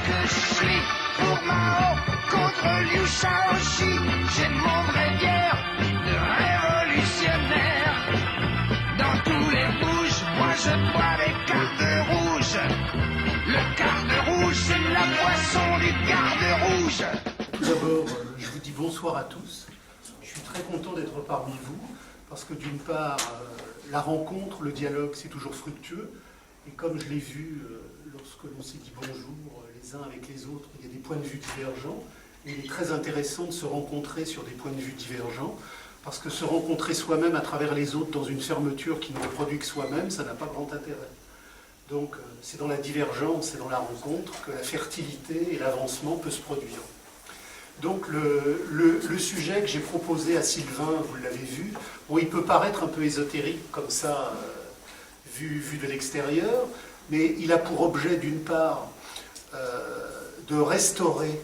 que je suis pour Mao, contre Liu Shaoxi. J'ai mon vrai bière de révolutionnaire. Dans tous les rouges, moi je bois des cartes rouges. Le quart rouge, c'est la boisson du quart rouge. Tout d'abord, je vous dis bonsoir à tous. Je suis très content d'être parmi vous, parce que d'une part, la rencontre, le dialogue, c'est toujours fructueux. Et comme je l'ai vu lorsque l'on s'est dit bonjour les uns avec les autres, il y a des points de vue divergents. Et il est très intéressant de se rencontrer sur des points de vue divergents, parce que se rencontrer soi-même à travers les autres dans une fermeture qui ne reproduit que soi-même, ça n'a pas grand intérêt. Donc c'est dans la divergence et dans la rencontre que la fertilité et l'avancement peuvent se produire. Donc le sujet que j'ai proposé à Sylvain, vous l'avez vu, bon, il peut paraître un peu ésotérique comme ça, vu de l'extérieur, mais il a pour objet d'une part de restaurer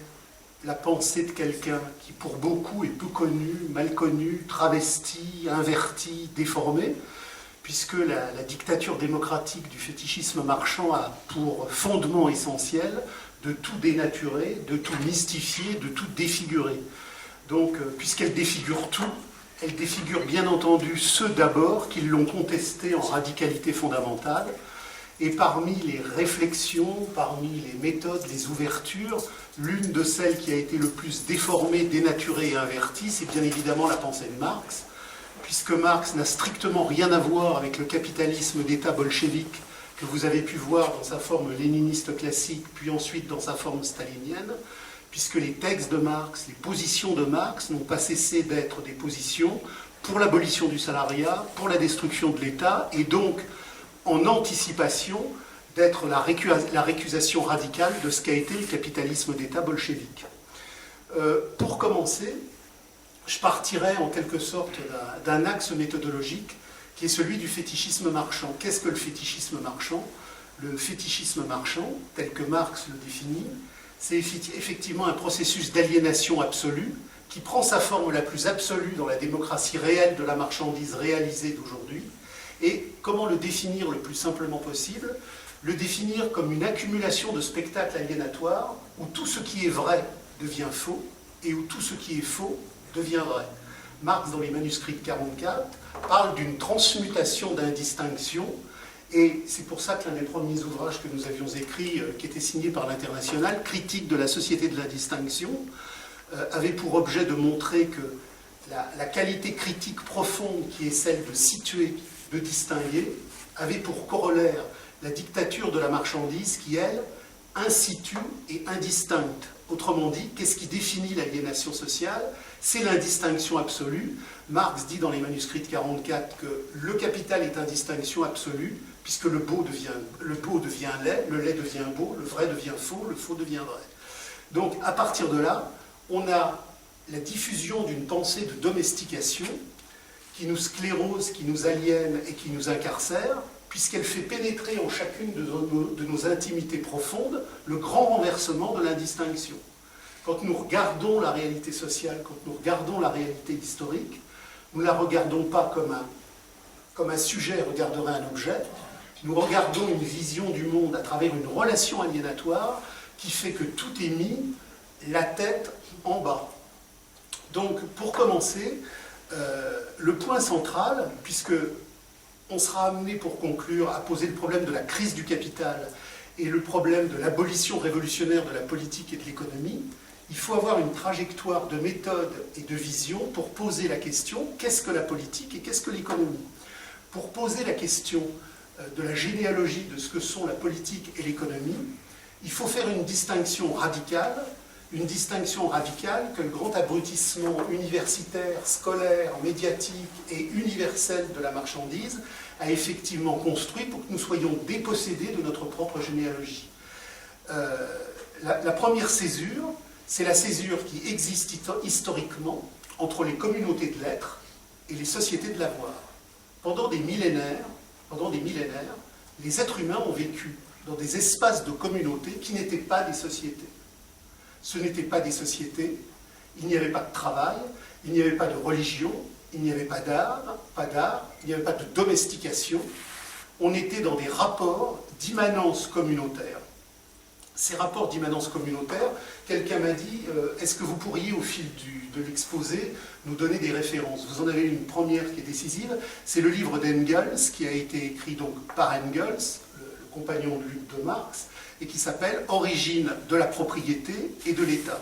la pensée de quelqu'un qui pour beaucoup est peu connu, mal connu, travesti, inverti, déformé, puisque la dictature démocratique du fétichisme marchand a pour fondement essentiel de tout dénaturer, de tout mystifier, de tout défigurer. Donc, puisqu'elle défigure tout, elle défigure bien entendu ceux d'abord qui l'ont contesté en radicalité fondamentale. Et parmi les réflexions, parmi les méthodes, les ouvertures, l'une de celles qui a été le plus déformée, dénaturée et invertie, c'est bien évidemment la pensée de Marx, puisque Marx n'a strictement rien à voir avec le capitalisme d'État bolchevique que vous avez pu voir dans sa forme léniniste classique, puis ensuite dans sa forme stalinienne, puisque les textes de Marx, les positions de Marx n'ont pas cessé d'être des positions pour l'abolition du salariat, pour la destruction de l'État, et donc en anticipation d'être la récusation radicale de ce qu'a été le capitalisme d'État bolchevique. Pour commencer, je partirai en quelque sorte d'un axe méthodologique qui est celui du fétichisme marchand. Qu'est-ce que le fétichisme marchand? Le fétichisme marchand, tel que Marx le définit, c'est effectivement un processus d'aliénation absolue qui prend sa forme la plus absolue dans la démocratie réelle de la marchandise réalisée d'aujourd'hui. Et comment le définir le plus simplement possible? Le définir comme une accumulation de spectacles aliénatoires où tout ce qui est vrai devient faux et où tout ce qui est faux devient vrai. Marx, dans les manuscrits de 1944, parle d'une transmutation d'indistinction, et c'est pour ça que l'un des premiers ouvrages que nous avions écrits, qui était signé par l'Internationale, Critique de la société de la distinction, avait pour objet de montrer que la qualité critique profonde qui est celle de situer, de distinguer, avait pour corollaire la dictature de la marchandise qui, elle, institue et indistincte. Autrement dit, qu'est-ce qui définit l'aliénation sociale? C'est l'indistinction absolue. Marx dit dans les manuscrits de 1944 que le capital est indistinction absolue, puisque le beau devient laid, le laid devient beau, le vrai devient faux, le faux devient vrai. Donc, à partir de là, on a la diffusion d'une pensée de domestication qui nous sclérose, qui nous aliène et qui nous incarcère, puisqu'elle fait pénétrer en chacune de nos intimités profondes le grand renversement de l'indistinction. Quand nous regardons la réalité sociale, quand nous regardons la réalité historique, nous ne la regardons pas comme un sujet regarderait un objet, nous regardons une vision du monde à travers une relation aliénatoire qui fait que tout est mis la tête en bas. Donc, pour commencer, le point central, puisque on sera amené pour conclure à poser le problème de la crise du capital et le problème de l'abolition révolutionnaire de la politique et de l'économie, il faut avoir une trajectoire de méthode et de vision pour poser la question qu'est-ce que la politique et qu'est-ce que l'économie? Pour poser la question de la généalogie de ce que sont la politique et l'économie, il faut faire une distinction radicale que le grand abrutissement universitaire, scolaire, médiatique et universel de la marchandise a effectivement construit pour que nous soyons dépossédés de notre propre généalogie. La première césure, c'est la césure qui existe historiquement entre les communautés de l'être et les sociétés de l'avoir. Pendant des millénaires, les êtres humains ont vécu dans des espaces de communauté qui n'étaient pas des sociétés. Ce n'étaient pas des sociétés, il n'y avait pas de travail, il n'y avait pas de religion, il n'y avait pas d'art, il n'y avait pas de domestication. On était dans des rapports d'immanence communautaire. ces rapports d'immanence communautaire, quelqu'un m'a dit est-ce que vous pourriez, au fil de l'exposé, nous donner des références? Vous en avez une première qui est décisive, c'est le livre d'Engels, qui a été écrit donc par Engels, le compagnon de lutte de Marx, et qui s'appelle « Origine de la propriété et de l'État ».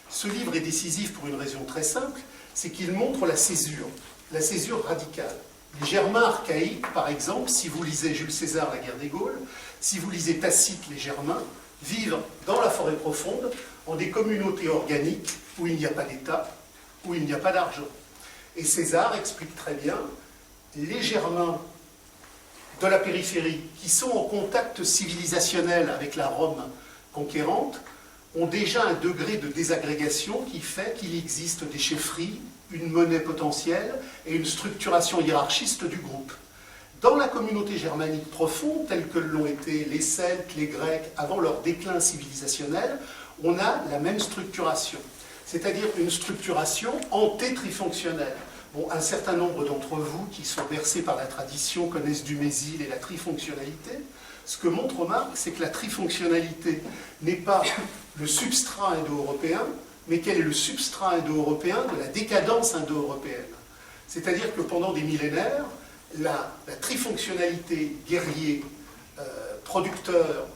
Ce livre est décisif pour une raison très simple, c'est qu'il montre la césure radicale. Les Germains archaïques, par exemple, si vous lisez Jules César, La guerre des Gaules, si vous lisez Tacite, les Germains, vivent dans la forêt profonde, en des communautés organiques où il n'y a pas d'État, où il n'y a pas d'argent. Et César explique très bien, les Germains de la périphérie, qui sont en contact civilisationnel avec la Rome conquérante, ont déjà un degré de désagrégation qui fait qu'il existe des chefferies, une monnaie potentielle et une structuration hiérarchiste du groupe. Dans la communauté germanique profonde, telle que l'ont été les Celtes, les Grecs, avant leur déclin civilisationnel, on a la même structuration, c'est-à-dire une structuration anté-trifonctionnelle. Bon, un certain nombre d'entre vous qui sont bercés par la tradition connaissent Dumézil et la trifonctionnalité. Ce que montre Marx, c'est que la trifonctionnalité n'est pas le substrat indo-européen, mais quel est le substrat indo-européen de la décadence indo-européenne. C'est-à-dire que pendant des millénaires, la trifonctionnalité guerrier, producteur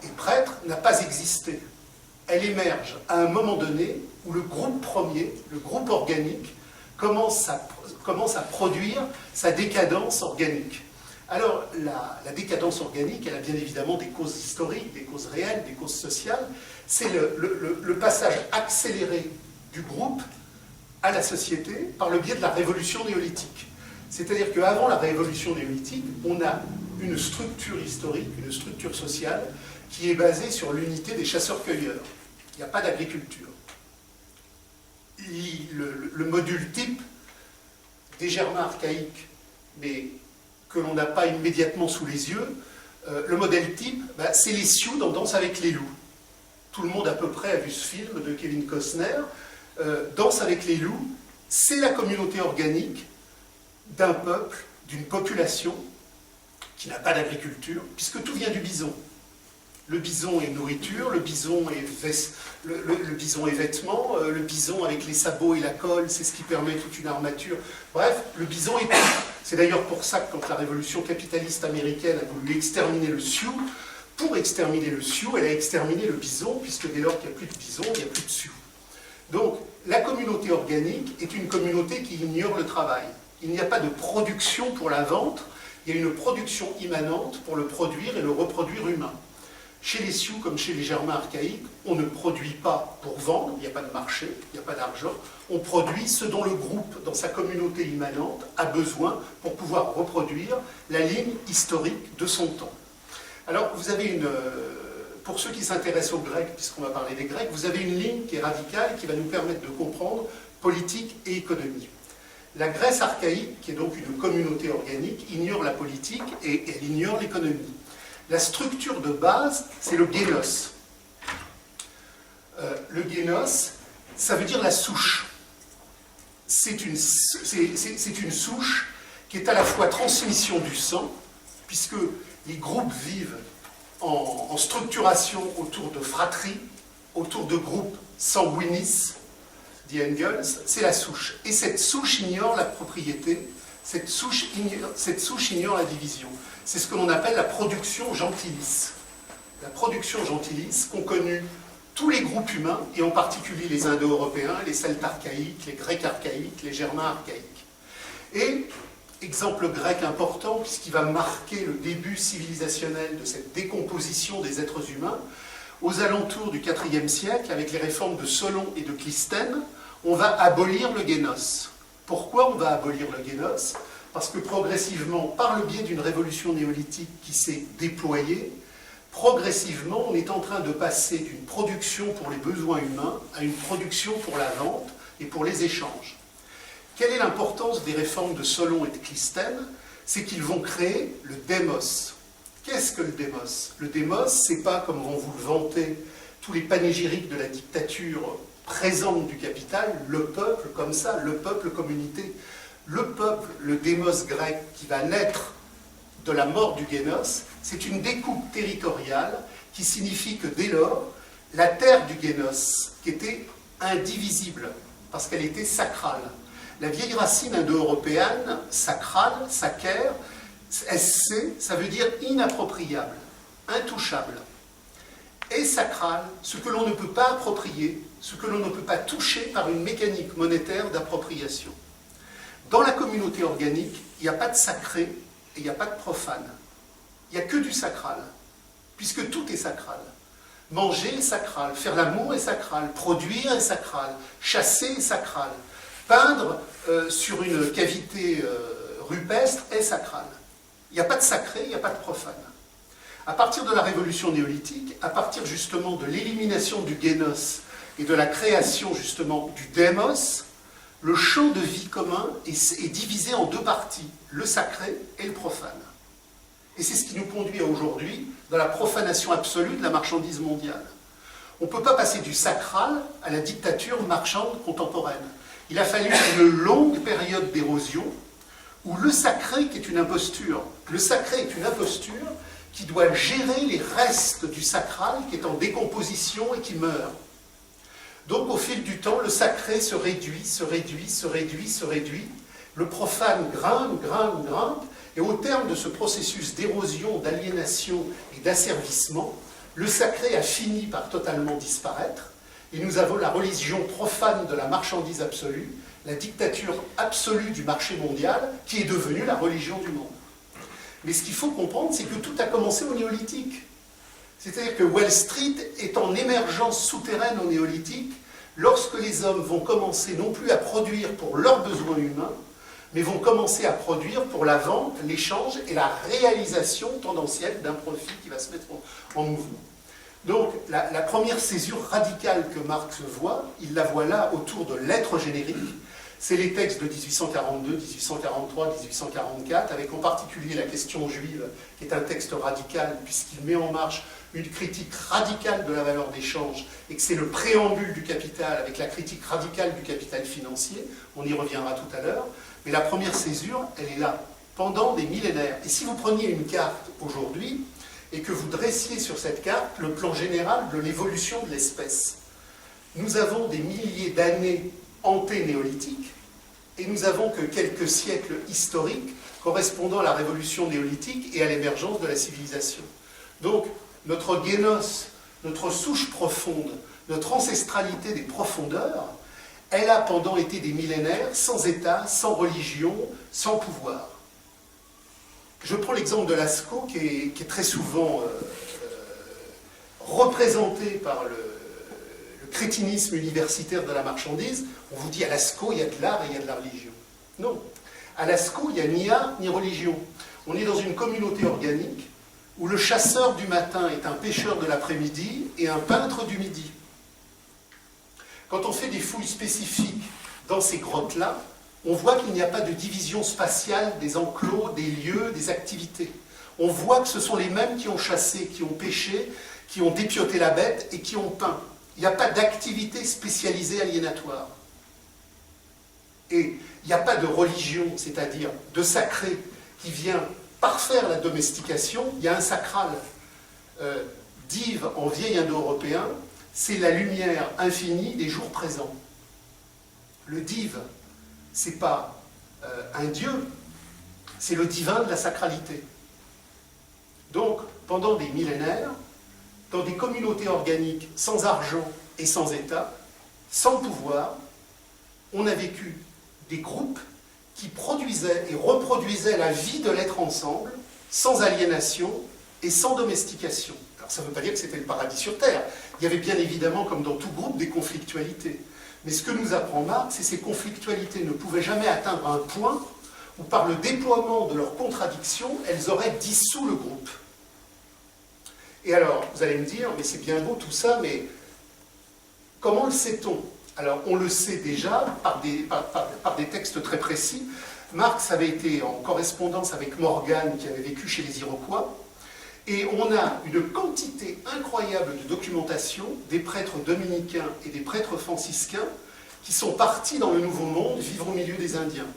et prêtre n'a pas existé. Elle émerge à un moment donné où le groupe premier, le groupe organique, commence à produire sa décadence organique. Alors, la décadence organique, elle a bien évidemment des causes historiques, des causes réelles, des causes sociales. C'est le passage accéléré du groupe à la société par le biais de la révolution néolithique. C'est-à-dire qu'avant la révolution néolithique, on a une structure historique, une structure sociale qui est basée sur l'unité des chasseurs-cueilleurs. Il n'y a pas d'agriculture. Le module type des Germains archaïques, mais que l'on n'a pas immédiatement sous les yeux, le modèle type, c'est les Sioux dans Danse avec les loups. Tout le monde à peu près a vu ce film de Kevin Costner. Danse avec les loups, c'est la communauté organique d'un peuple, d'une population qui n'a pas d'agriculture, puisque tout vient du bison. Le bison est nourriture, le bison est vêtements, le bison avec les sabots et la colle, c'est ce qui permet toute une armature. Bref, le bison est tout. C'est d'ailleurs pour ça que quand la révolution capitaliste américaine a voulu exterminer le Sioux, pour exterminer le Sioux, elle a exterminé le bison, puisque dès lors qu'il n'y a plus de bison, il n'y a plus de Sioux. Donc, la communauté organique est une communauté qui ignore le travail. Il n'y a pas de production pour la vente, il y a une production immanente pour le produire et le reproduire humain. Chez les Sioux, comme chez les Germains archaïques, on ne produit pas pour vendre, il n'y a pas de marché, il n'y a pas d'argent. On produit ce dont le groupe, dans sa communauté immanente, a besoin pour pouvoir reproduire la ligne historique de son temps. Alors, vous avez pour ceux qui s'intéressent aux Grecs, puisqu'on va parler des Grecs, vous avez une ligne qui est radicale et qui va nous permettre de comprendre politique et économie. La Grèce archaïque, qui est donc une communauté organique, ignore la politique et elle ignore l'économie. La structure de base, c'est le génos. Le génos, ça veut dire la souche. C'est une souche qui est à la fois transmission du sang, puisque les groupes vivent en structuration autour de fratries, autour de groupes sanguinis, dit Engels, c'est la souche. Et cette souche ignore la propriété, cette souche ignore la division. C'est ce que l'on appelle la production gentilis. La production gentilis qu'ont connue tous les groupes humains, et en particulier les Indo-Européens, les Celtes archaïques, les Grecs archaïques, les Germains archaïques. Et, exemple grec important, puisqu'il va marquer le début civilisationnel de cette décomposition des êtres humains, aux alentours du IVe siècle, avec les réformes de Solon et de Clisthène, on va abolir le génos. Pourquoi on va abolir le génos ? Parce que progressivement, par le biais d'une révolution néolithique qui s'est déployée, progressivement, on est en train de passer d'une production pour les besoins humains à une production pour la vente et pour les échanges. Quelle est l'importance des réformes de Solon et de Clisthène ? C'est qu'ils vont créer le démos. Qu'est-ce que le démos ? Le démos, c'est pas, comme vont vous le vanter tous les panégyriques de la dictature présente du capital, le peuple comme ça, le peuple communauté. Le peuple, le démos grec, qui va naître de la mort du génos, c'est une découpe territoriale qui signifie que dès lors, la terre du génos, qui était indivisible, parce qu'elle était sacrale. La vieille racine indo-européenne, sacrale, sacer, SC, ça veut dire inappropriable, intouchable. Et sacral, ce que l'on ne peut pas approprier, ce que l'on ne peut pas toucher par une mécanique monétaire d'appropriation. Dans la communauté organique, il n'y a pas de sacré et il n'y a pas de profane. Il n'y a que du sacral, puisque tout est sacral. Manger est sacral, faire l'amour est sacral, produire est sacral, chasser est sacral, peindre sur une cavité rupestre est sacral. Il n'y a pas de sacré, il n'y a pas de profane. À partir de la révolution néolithique, à partir justement de l'élimination du génos et de la création justement du démos, le champ de vie commun est divisé en deux parties, le sacré et le profane. Et c'est ce qui nous conduit aujourd'hui dans la profanation absolue de la marchandise mondiale. On ne peut pas passer du sacral à la dictature marchande contemporaine. Il a fallu une longue période d'érosion où le sacré, qui est une imposture, le sacré est une imposture qui doit gérer les restes du sacral qui est en décomposition et qui meurt. Donc au fil du temps, le sacré se réduit, se réduit, se réduit, se réduit. Le profane grimpe, grimpe, grimpe. Et au terme de ce processus d'érosion, d'aliénation et d'asservissement, le sacré a fini par totalement disparaître. Et nous avons la religion profane de la marchandise absolue, la dictature absolue du marché mondial, qui est devenue la religion du monde. Mais ce qu'il faut comprendre, c'est que tout a commencé au néolithique. C'est-à-dire que Wall Street est en émergence souterraine au néolithique, lorsque les hommes vont commencer non plus à produire pour leurs besoins humains, mais vont commencer à produire pour la vente, l'échange et la réalisation tendancielle d'un profit qui va se mettre en mouvement. Donc, la première césure radicale que Marx voit, il la voit là autour de l'être générique. C'est les textes de 1842, 1843, 1844, avec en particulier la question juive, qui est un texte radical, puisqu'il met en marche une critique radicale de la valeur d'échange, et que c'est le préambule du capital, avec la critique radicale du capital financier. On y reviendra tout à l'heure. Mais la première césure, elle est là, pendant des millénaires. Et si vous preniez une carte aujourd'hui, et que vous dressiez sur cette carte le plan général de l'évolution de l'espèce, nous avons des milliers d'années anté-néolithiques, et nous n'avons que quelques siècles historiques correspondant à la révolution néolithique et à l'émergence de la civilisation. Donc, notre génos, notre souche profonde, notre ancestralité des profondeurs, elle a pendant été des millénaires sans État, sans religion, sans pouvoir. Je prends l'exemple de Lascaux qui est très souvent représenté par le crétinisme universitaire de la marchandise. On vous dit à Lascaux, il y a de l'art et il y a de la religion. Non. À Lascaux, il n'y a ni art ni religion. On est dans une communauté organique où le chasseur du matin est un pêcheur de l'après-midi et un peintre du midi. Quand on fait des fouilles spécifiques dans ces grottes-là, on voit qu'il n'y a pas de division spatiale des enclos, des lieux, des activités. On voit que ce sont les mêmes qui ont chassé, qui ont pêché, qui ont dépioté la bête et qui ont peint. Il n'y a pas d'activité spécialisée aliénatoire. Et il n'y a pas de religion, c'est-à-dire de sacré, qui vient parfaire la domestication. Il y a un sacral. Dive, en vieil indo-européen, c'est la lumière infinie des jours présents. Le div, ce n'est pas un dieu, c'est le divin de la sacralité. Donc, pendant des millénaires, dans des communautés organiques sans argent et sans État, sans pouvoir, on a vécu des groupes qui produisaient et reproduisaient la vie de l'être ensemble, sans aliénation et sans domestication. Alors ça ne veut pas dire que c'était le paradis sur Terre. Il y avait bien évidemment, comme dans tout groupe, des conflictualités. Mais ce que nous apprend Marx, c'est que ces conflictualités ne pouvaient jamais atteindre un point où, par le déploiement de leurs contradictions, elles auraient dissous le groupe. Et alors, vous allez me dire, mais c'est bien beau tout ça, mais comment le sait-on? Alors, on le sait déjà par des textes très précis. Marx avait été en correspondance avec Morgan, qui avait vécu chez les Iroquois, et on a une quantité incroyable de documentation des prêtres dominicains et des prêtres franciscains qui sont partis dans le Nouveau Monde vivre au milieu des Indiens.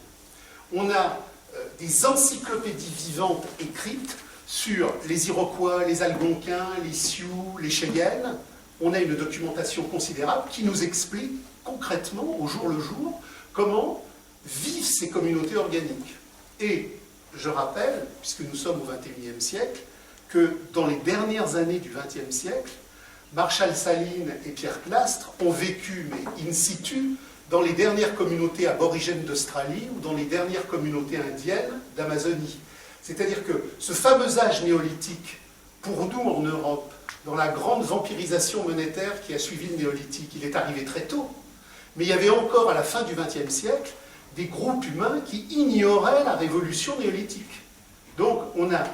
On a des encyclopédies vivantes écrites Sur les Iroquois, les Algonquins, les Sioux, les Cheyennes, on a une documentation considérable qui nous explique concrètement, au jour le jour, comment vivent ces communautés organiques. Et je rappelle, puisque nous sommes au XXIe siècle, que dans les dernières années du XXe siècle, Marshall Saline et Pierre Clastres ont vécu, mais in situ, dans les dernières communautés aborigènes d'Australie ou dans les dernières communautés indiennes d'Amazonie. C'est-à-dire que ce fameux âge néolithique, pour nous en Europe, dans la grande vampirisation monétaire qui a suivi le néolithique, il est arrivé très tôt. Mais il y avait encore, à la fin du XXe siècle, des groupes humains qui ignoraient la révolution néolithique. Donc on a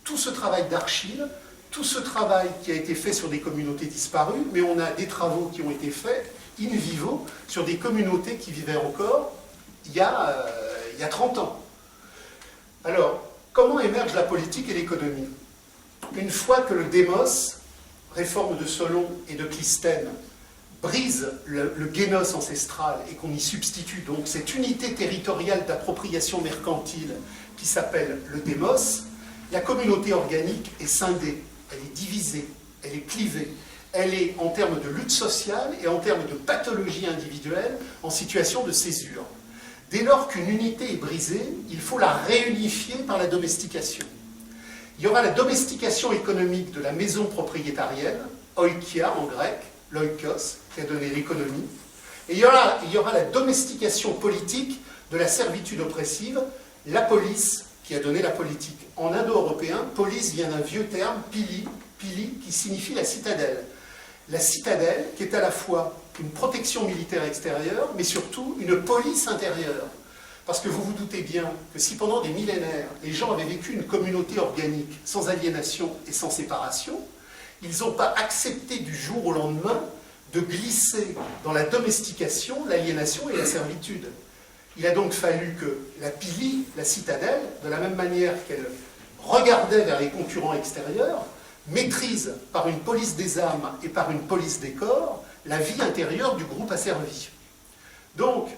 tout ce travail d'archives, tout ce travail qui a été fait sur des communautés disparues, mais on a des travaux qui ont été faits in vivo sur des communautés qui vivaient encore il y a 30 ans. Alors, comment émerge la politique et l'économie? Une fois que le démos, réforme de Solon et de Clisthène, brise le génos ancestral et qu'on y substitue donc cette unité territoriale d'appropriation mercantile qui s'appelle le démos, la communauté organique est scindée, elle est divisée, elle est clivée. Elle est, en termes de lutte sociale et en termes de pathologie individuelle, en situation de césure. Dès lors qu'une unité est brisée, il faut la réunifier par la domestication. Il y aura la domestication économique de la maison propriétarienne, oikia en grec, l'oikos, qui a donné l'économie, et il y aura la domestication politique de la servitude oppressive, la police, qui a donné la politique. En indo-européen, police vient d'un vieux terme, pili, qui signifie la citadelle. La citadelle, qui est à la fois une protection militaire extérieure, mais surtout une police intérieure. Parce que vous vous doutez bien que si pendant des millénaires, les gens avaient vécu une communauté organique sans aliénation et sans séparation, ils n'ont pas accepté du jour au lendemain de glisser dans la domestication, l'aliénation et la servitude. Il a donc fallu que la pili, la citadelle, de la même manière qu'elle regardait vers les concurrents extérieurs, maîtrise par une police des âmes et par une police des corps la vie intérieure du groupe asservi. Donc,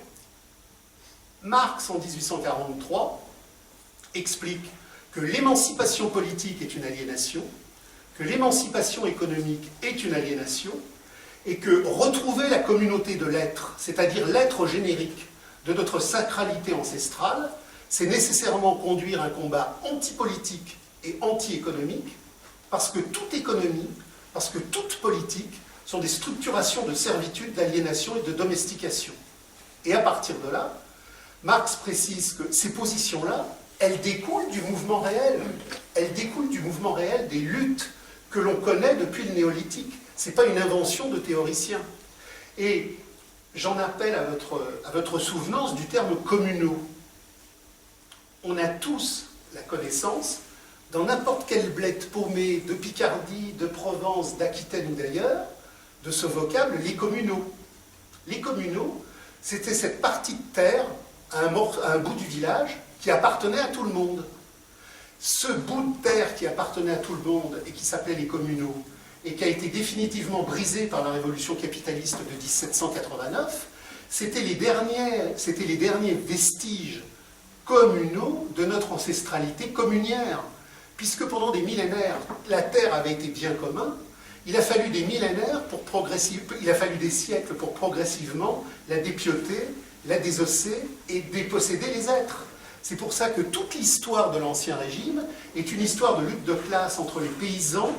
Marx, en 1843, explique que l'émancipation politique est une aliénation, que l'émancipation économique est une aliénation, et que retrouver la communauté de l'être, c'est-à-dire l'être générique de notre sacralité ancestrale, c'est nécessairement conduire un combat antipolitique et anti-économique, parce que toute économie, parce que toute politique sont des structurations de servitude, d'aliénation et de domestication. Et à partir de là, Marx précise que ces positions-là, elles découlent du mouvement réel. Elles découlent du mouvement réel des luttes que l'on connaît depuis le néolithique. Ce n'est pas une invention de théoriciens. Et j'en appelle à votre souvenance du terme communaux. On a tous la connaissance, dans n'importe quelle bled paumée de Picardie, de Provence, d'Aquitaine ou d'ailleurs, de ce vocable, les communaux. Les communaux, c'était cette partie de terre, à un bout du village, qui appartenait à tout le monde. Ce bout de terre qui appartenait à tout le monde et qui s'appelait les communaux, et qui a été définitivement brisé par la révolution capitaliste de 1789, c'était les derniers vestiges communaux de notre ancestralité communière. Puisque pendant des millénaires, la terre avait été bien commun, il a fallu des millénaires il a fallu des siècles pour progressivement la dépioter, la désosser et déposséder les êtres. C'est pour ça que toute l'histoire de l'Ancien Régime est une histoire de lutte de classe entre les paysans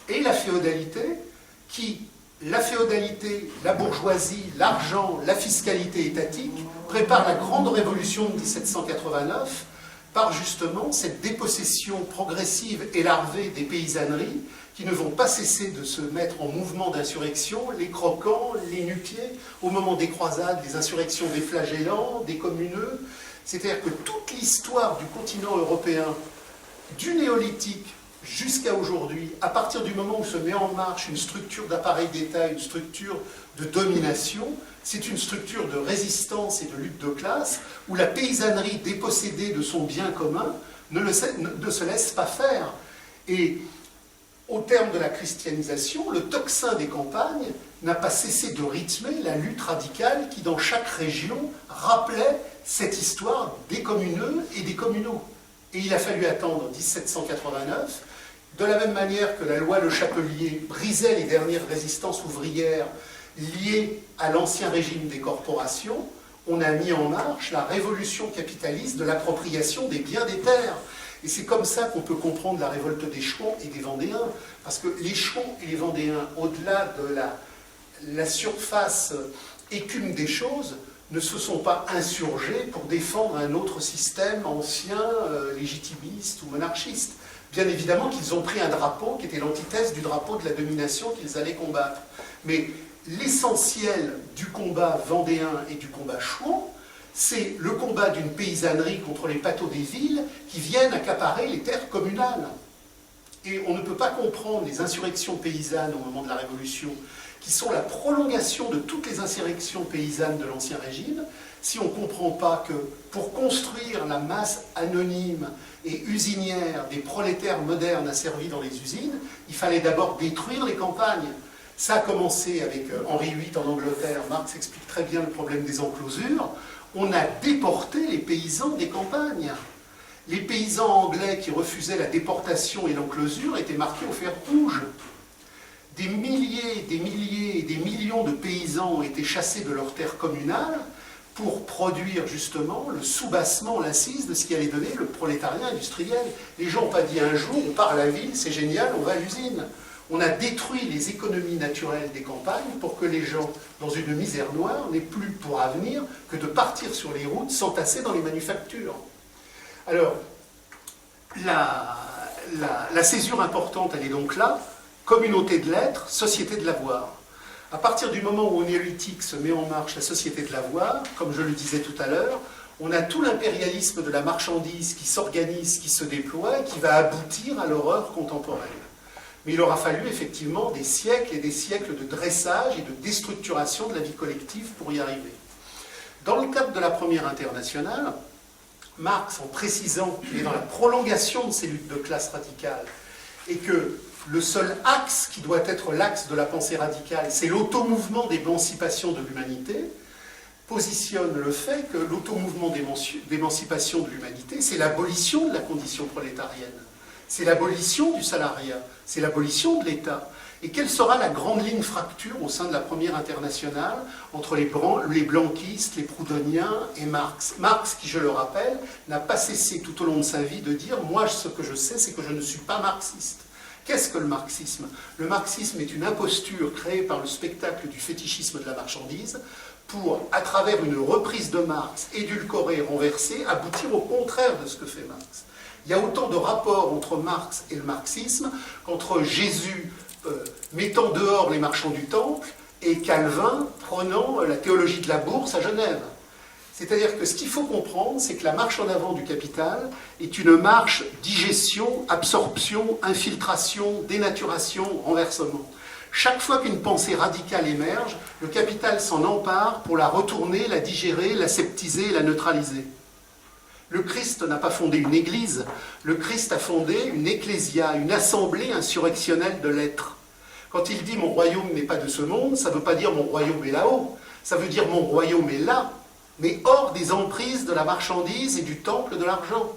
et la féodalité, la féodalité, la bourgeoisie, l'argent, la fiscalité étatique, prépare la grande révolution de 1789 par justement cette dépossession progressive et larvée des paysanneries qui ne vont pas cesser de se mettre en mouvement d'insurrection, les croquants, les nu-pieds, au moment des croisades, les insurrections des flagellants, des communeux. C'est-à-dire que toute l'histoire du continent européen, du néolithique jusqu'à aujourd'hui, à partir du moment où se met en marche une structure d'appareil d'État, une structure de domination, c'est une structure de résistance et de lutte de classe, où la paysannerie dépossédée de son bien commun ne se laisse pas faire. Et au terme de la christianisation, le tocsin des campagnes n'a pas cessé de rythmer la lutte radicale qui, dans chaque région, rappelait cette histoire des communeux et des communaux. Et il a fallu attendre 1789, de la même manière que la loi Le Chapelier brisait les dernières résistances ouvrières liées à l'ancien régime des corporations, on a mis en marche la révolution capitaliste de l'appropriation des biens des terres. Et c'est comme ça qu'on peut comprendre la révolte des Chouans et des Vendéens. Parce que les Chouans et les Vendéens, au-delà de la surface écume des choses, ne se sont pas insurgés pour défendre un autre système ancien, légitimiste ou monarchiste. Bien évidemment qu'ils ont pris un drapeau qui était l'antithèse du drapeau de la domination qu'ils allaient combattre. Mais l'essentiel du combat vendéen et du combat chouan, c'est le combat d'une paysannerie contre les pâteaux des villes qui viennent accaparer les terres communales. Et on ne peut pas comprendre les insurrections paysannes au moment de la Révolution, qui sont la prolongation de toutes les insurrections paysannes de l'Ancien Régime, si on ne comprend pas que pour construire la masse anonyme et usinière des prolétaires modernes asservis dans les usines, il fallait d'abord détruire les campagnes. Ça a commencé avec Henri VIII en Angleterre. Marx explique très bien le problème des enclosures. On a déporté les paysans des campagnes. Les paysans anglais qui refusaient la déportation et l'enclosure étaient marqués au fer rouge. Des milliers, des milliers et des millions de paysans ont été chassés de leurs terres communales pour produire justement le soubassement, l'assise de ce qui allait donner le prolétariat industriel. Les gens n'ont pas dit un jour, on part à la ville, c'est génial, on va à l'usine. On a détruit les économies naturelles des campagnes pour que les gens, dans une misère noire, n'aient plus pour avenir que de partir sur les routes, s'entasser dans les manufactures. Alors, la césure importante, elle est donc là, communauté de l'être, société de l'avoir. À partir du moment où au néolithique se met en marche la société de l'avoir, comme je le disais tout à l'heure, on a tout l'impérialisme de la marchandise qui s'organise, qui se déploie et qui va aboutir à l'horreur contemporaine. Mais il aura fallu effectivement des siècles et des siècles de dressage et de déstructuration de la vie collective pour y arriver. Dans le cadre de la Première Internationale, Marx, en précisant qu'il est dans la prolongation de ces luttes de classe radicales et que le seul axe qui doit être l'axe de la pensée radicale, c'est l'automouvement d'émancipation de l'humanité, positionne le fait que l'automouvement d'émancipation de l'humanité, c'est l'abolition de la condition prolétarienne, c'est l'abolition du salariat, c'est l'abolition de l'État. Et quelle sera la grande ligne fracture au sein de la Première Internationale entre les blanquistes, les proudhoniens et Marx? Marx, qui, je le rappelle, n'a pas cessé tout au long de sa vie de dire « Moi, ce que je sais, c'est que je ne suis pas marxiste ». Qu'est-ce que le marxisme? Le marxisme est une imposture créée par le spectacle du fétichisme de la marchandise pour, à travers une reprise de Marx, édulcorée, renversée, aboutir au contraire de ce que fait Marx. Il y a autant de rapports entre Marx et le marxisme qu'entre Jésus mettant dehors les marchands du temple et Calvin prenant la théologie de la bourse à Genève. C'est-à-dire que ce qu'il faut comprendre, c'est que la marche en avant du capital est une marche digestion, absorption, infiltration, dénaturation, renversement. Chaque fois qu'une pensée radicale émerge, le capital s'en empare pour la retourner, la digérer, la sceptiser et la neutraliser. Le Christ n'a pas fondé une église, le Christ a fondé une ecclésia, une assemblée insurrectionnelle de l'être. Quand il dit « mon royaume n'est pas de ce monde », ça ne veut pas dire « mon royaume est là-haut », ça veut dire « mon royaume est là », mais hors des emprises de la marchandise et du temple de l'argent.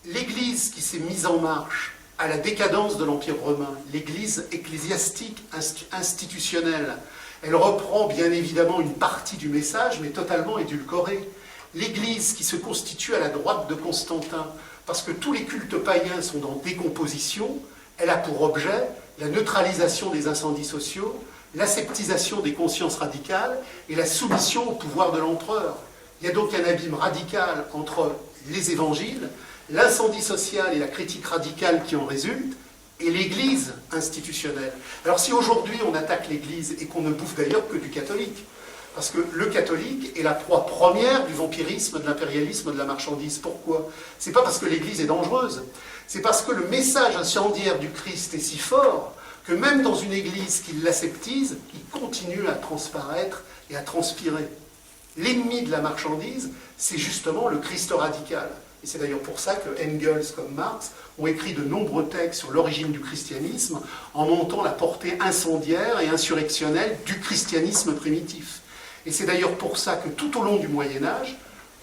L'Église qui s'est mise en marche à la décadence de l'Empire romain, l'Église ecclésiastique institutionnelle, elle reprend bien évidemment une partie du message, mais totalement édulcorée. L'Église qui se constitue à la droite de Constantin, parce que tous les cultes païens sont en décomposition, elle a pour objet la neutralisation des incendies sociaux, l'aseptisation des consciences radicales et la soumission au pouvoir de l'empereur. Il y a donc un abîme radical entre les évangiles, l'incendie social et la critique radicale qui en résulte, et l'Église institutionnelle. Alors si aujourd'hui on attaque l'Église et qu'on ne bouffe d'ailleurs que du catholique, parce que le catholique est la proie première du vampirisme, de l'impérialisme, de la marchandise. Pourquoi? C'est pas parce que l'Église est dangereuse, c'est parce que le message incendiaire du Christ est si fort que même dans une Église qui l'aseptise, il continue à transparaître et à transpirer. L'ennemi de la marchandise, c'est justement le Christ radical. Et c'est d'ailleurs pour ça que Engels comme Marx ont écrit de nombreux textes sur l'origine du christianisme en montant la portée incendiaire et insurrectionnelle du christianisme primitif. Et c'est d'ailleurs pour ça que tout au long du Moyen-Âge,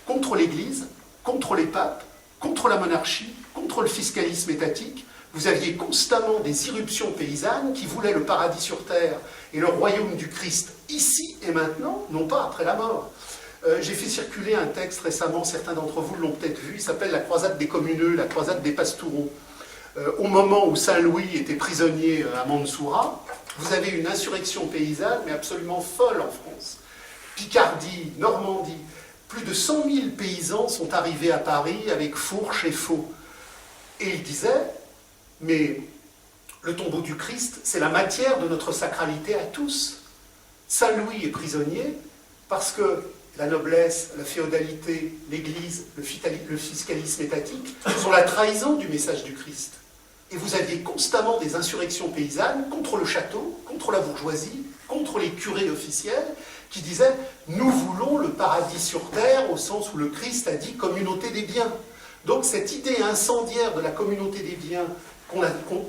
contre l'Église, contre les papes, contre la monarchie, contre le fiscalisme étatique. Vous aviez constamment des irruptions paysannes qui voulaient le paradis sur terre et le royaume du Christ ici et maintenant, non pas après la mort. J'ai fait circuler un texte récemment, certains d'entre vous l'ont peut-être vu, il s'appelle La croisade des communeux, la croisade des pastoureaux. Au moment où Saint-Louis était prisonnier à Mansoura, vous avez une insurrection paysanne, mais absolument folle en France. Picardie, Normandie, plus de 100 000 paysans sont arrivés à Paris avec fourches et faux. Et ils disaient, mais le tombeau du Christ, c'est la matière de notre sacralité à tous. Saint-Louis est prisonnier parce que la noblesse, la féodalité, l'Église, le fiscalisme étatique sont la trahison du message du Christ. Et vous aviez constamment des insurrections paysannes contre le château, contre la bourgeoisie, contre les curés officiels, qui disaient « Nous voulons le paradis sur terre » au sens où le Christ a dit « communauté des biens ». Donc cette idée incendiaire de la communauté des biens,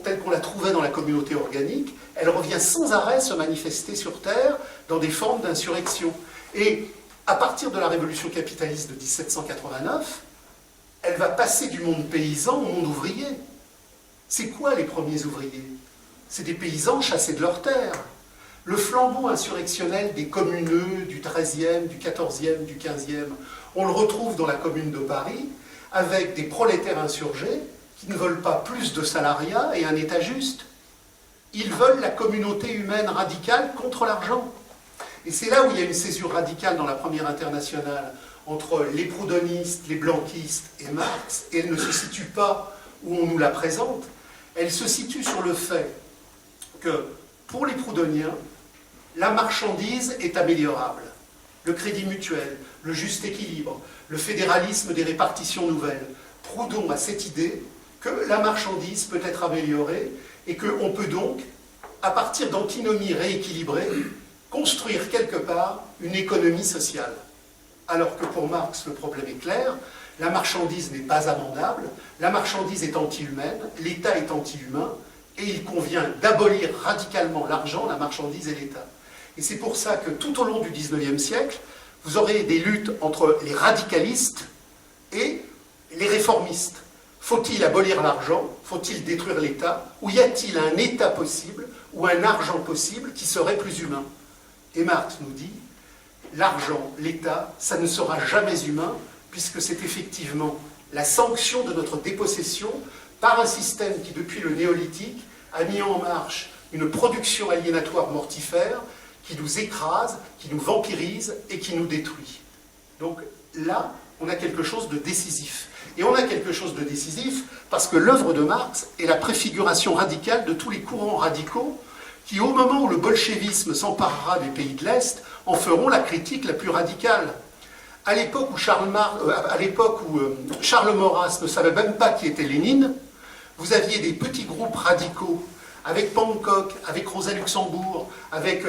telle qu'on la trouvait dans la communauté organique, elle revient sans arrêt se manifester sur terre dans des formes d'insurrection. Et à partir de la révolution capitaliste de 1789, elle va passer du monde paysan au monde ouvrier. C'est quoi les premiers ouvriers? C'est des paysans chassés de leurs terres. Le flambeau insurrectionnel des communeux du XIIIe, du XIVe, du XVe, on le retrouve dans la Commune de Paris, avec des prolétaires insurgés qui ne veulent pas plus de salariat et un État juste. Ils veulent la communauté humaine radicale contre l'argent. Et c'est là où il y a une césure radicale dans la Première Internationale entre les proudhonistes, les blanquistes et Marx, et elle ne se situe pas où on nous la présente, elle se situe sur le fait que, pour les proudhoniens, la marchandise est améliorable. Le crédit mutuel, le juste équilibre, le fédéralisme des répartitions nouvelles. Proudhon a cette idée que la marchandise peut être améliorée et qu'on peut donc, à partir d'antinomies rééquilibrées, construire quelque part une économie sociale. Alors que pour Marx, le problème est clair, la marchandise n'est pas amendable, la marchandise est anti-humaine, l'État est anti-humain, et il convient d'abolir radicalement l'argent, la marchandise et l'État. Et c'est pour ça que tout au long du XIXe siècle, vous aurez des luttes entre les radicalistes et les réformistes. Faut-il abolir l'argent? Faut-il détruire l'État? Ou y a-t-il un État possible ou un argent possible qui serait plus humain? Et Marx nous dit, l'argent, l'État, ça ne sera jamais humain, puisque c'est effectivement la sanction de notre dépossession par un système qui, depuis le néolithique, a mis en marche une production aliénatoire mortifère qui nous écrase, qui nous vampirise et qui nous détruit. Donc là, on a quelque chose de décisif. Et on a quelque chose de décisif parce que l'œuvre de Marx est la préfiguration radicale de tous les courants radicaux qui, au moment où le bolchevisme s'emparera des pays de l'Est, en feront la critique la plus radicale. À l'époque où Charles Maurras ne savait même pas qui était Lénine, vous aviez des petits groupes radicaux, avec Panckok, avec Rosa Luxembourg, avec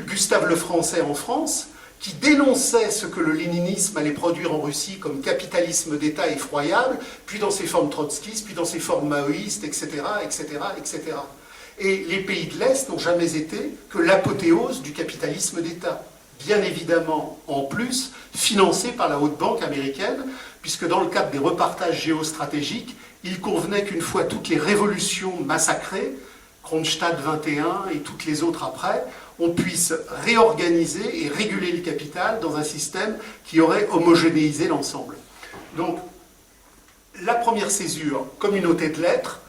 Gustave Lefrançais en France, qui dénonçaient ce que le léninisme allait produire en Russie comme capitalisme d'État effroyable, puis dans ses formes trotskistes, puis dans ses formes maoïstes, etc., etc., etc. Et les pays de l'Est n'ont jamais été que l'apothéose du capitalisme d'État. Bien évidemment, en plus, financé par la haute banque américaine, puisque dans le cadre des repartages géostratégiques, il convenait qu'une fois toutes les révolutions massacrées, Kronstadt 21 et toutes les autres après, on puisse réorganiser et réguler le capital dans un système qui aurait homogénéisé l'ensemble. Donc, la première césure, communauté de l'être,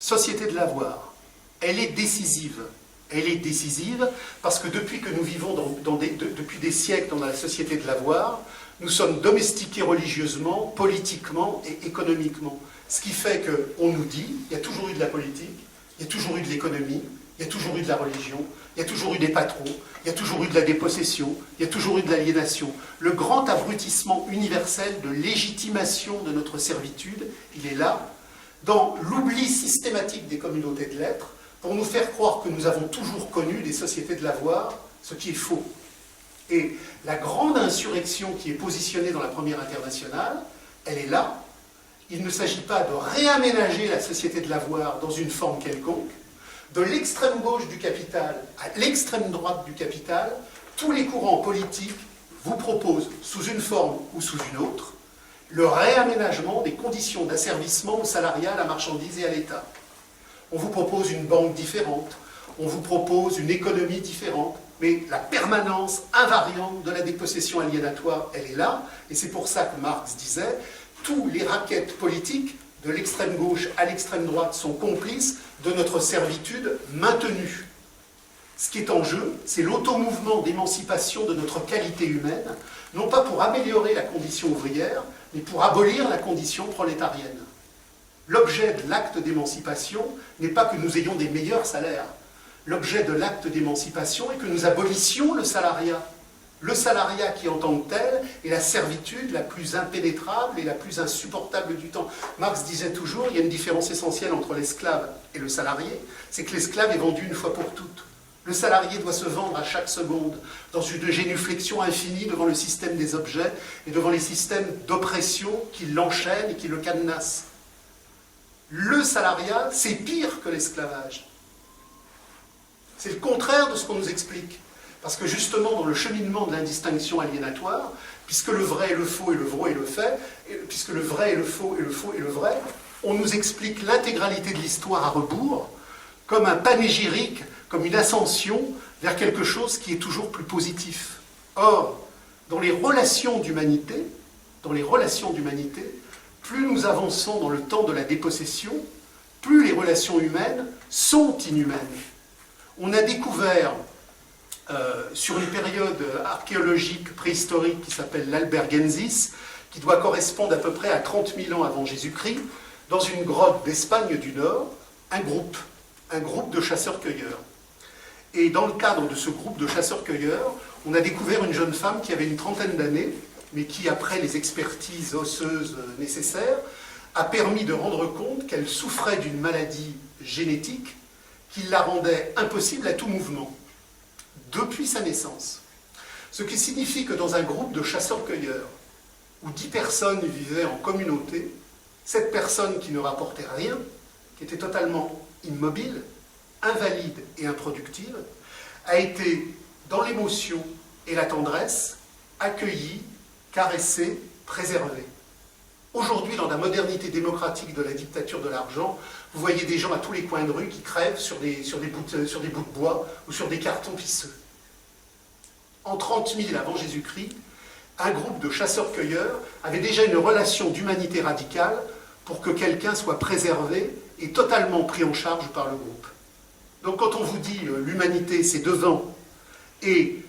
société de l'avoir, elle est décisive. Elle est décisive parce que depuis que nous vivons depuis des siècles dans la société de l'avoir, nous sommes domestiqués religieusement, politiquement et économiquement. Ce qui fait qu'on nous dit, il y a toujours eu de la politique, il y a toujours eu de l'économie, il y a toujours eu de la religion, il y a toujours eu des patrons, il y a toujours eu de la dépossession, il y a toujours eu de l'aliénation. Le grand abrutissement universel de légitimation de notre servitude, il est là, dans l'oubli systématique des communautés de l'être, pour nous faire croire que nous avons toujours connu des sociétés de l'avoir, ce qui est faux. Et la grande insurrection qui est positionnée dans la Première Internationale, elle est là. Il ne s'agit pas de réaménager la société de l'avoir dans une forme quelconque. De l'extrême gauche du capital à l'extrême droite du capital, tous les courants politiques vous proposent, sous une forme ou sous une autre, le réaménagement des conditions d'asservissement au salariat, à la marchandise et à l'État. On vous propose une banque différente, on vous propose une économie différente, mais la permanence invariante de la dépossession aliénatoire, elle est là, et c'est pour ça que Marx disait « tous les raquettes politiques, de l'extrême gauche à l'extrême droite, sont complices de notre servitude maintenue ». Ce qui est en jeu, c'est l'automouvement d'émancipation de notre qualité humaine, non pas pour améliorer la condition ouvrière, mais pour abolir la condition prolétarienne. L'objet de l'acte d'émancipation n'est pas que nous ayons des meilleurs salaires. L'objet de l'acte d'émancipation est que nous abolissions le salariat. Le salariat qui, en tant que tel, est la servitude la plus impénétrable et la plus insupportable du temps. Marx disait toujours, il y a une différence essentielle entre l'esclave et le salarié, c'est que l'esclave est vendu une fois pour toutes. Le salarié doit se vendre à chaque seconde, dans une génuflexion infinie devant le système des objets et devant les systèmes d'oppression qui l'enchaînent et qui le cadenassent. Le salariat, c'est pire que l'esclavage. C'est le contraire de ce qu'on nous explique. Parce que justement, dans le cheminement de l'indistinction aliénatoire, puisque le vrai est le faux et le vrai est le fait, puisque le vrai est le faux et le faux est le vrai, on nous explique l'intégralité de l'histoire à rebours, comme un panégyrique, comme une ascension vers quelque chose qui est toujours plus positif. Or, dans les relations d'humanité, plus nous avançons dans le temps de la dépossession, plus les relations humaines sont inhumaines. On a découvert, sur une période archéologique préhistorique qui s'appelle l'Albergensis, qui doit correspondre à peu près à 30 000 ans avant Jésus-Christ, dans une grotte d'Espagne du Nord, un groupe de chasseurs-cueilleurs. Et dans le cadre de ce groupe de chasseurs-cueilleurs, on a découvert une jeune femme qui avait une trentaine d'années, mais qui, après les expertises osseuses nécessaires, a permis de rendre compte qu'elle souffrait d'une maladie génétique qui la rendait impossible à tout mouvement, depuis sa naissance. Ce qui signifie que dans un groupe de chasseurs-cueilleurs, où 10 personnes vivaient en communauté, cette personne qui ne rapportait rien, qui était totalement immobile, invalide et improductive, a été, dans l'émotion et la tendresse, accueillie, caressée, préservée. Aujourd'hui, dans la modernité démocratique de la dictature de l'argent, vous voyez des gens à tous les coins de rue qui crèvent sur des bouts de bois ou sur des cartons pisseux. En 30 000 avant Jésus-Christ, un groupe de chasseurs-cueilleurs avait déjà une relation d'humanité radicale pour que quelqu'un soit préservé et totalement pris en charge par le groupe. Donc quand on vous dit l'humanité c'est devant, et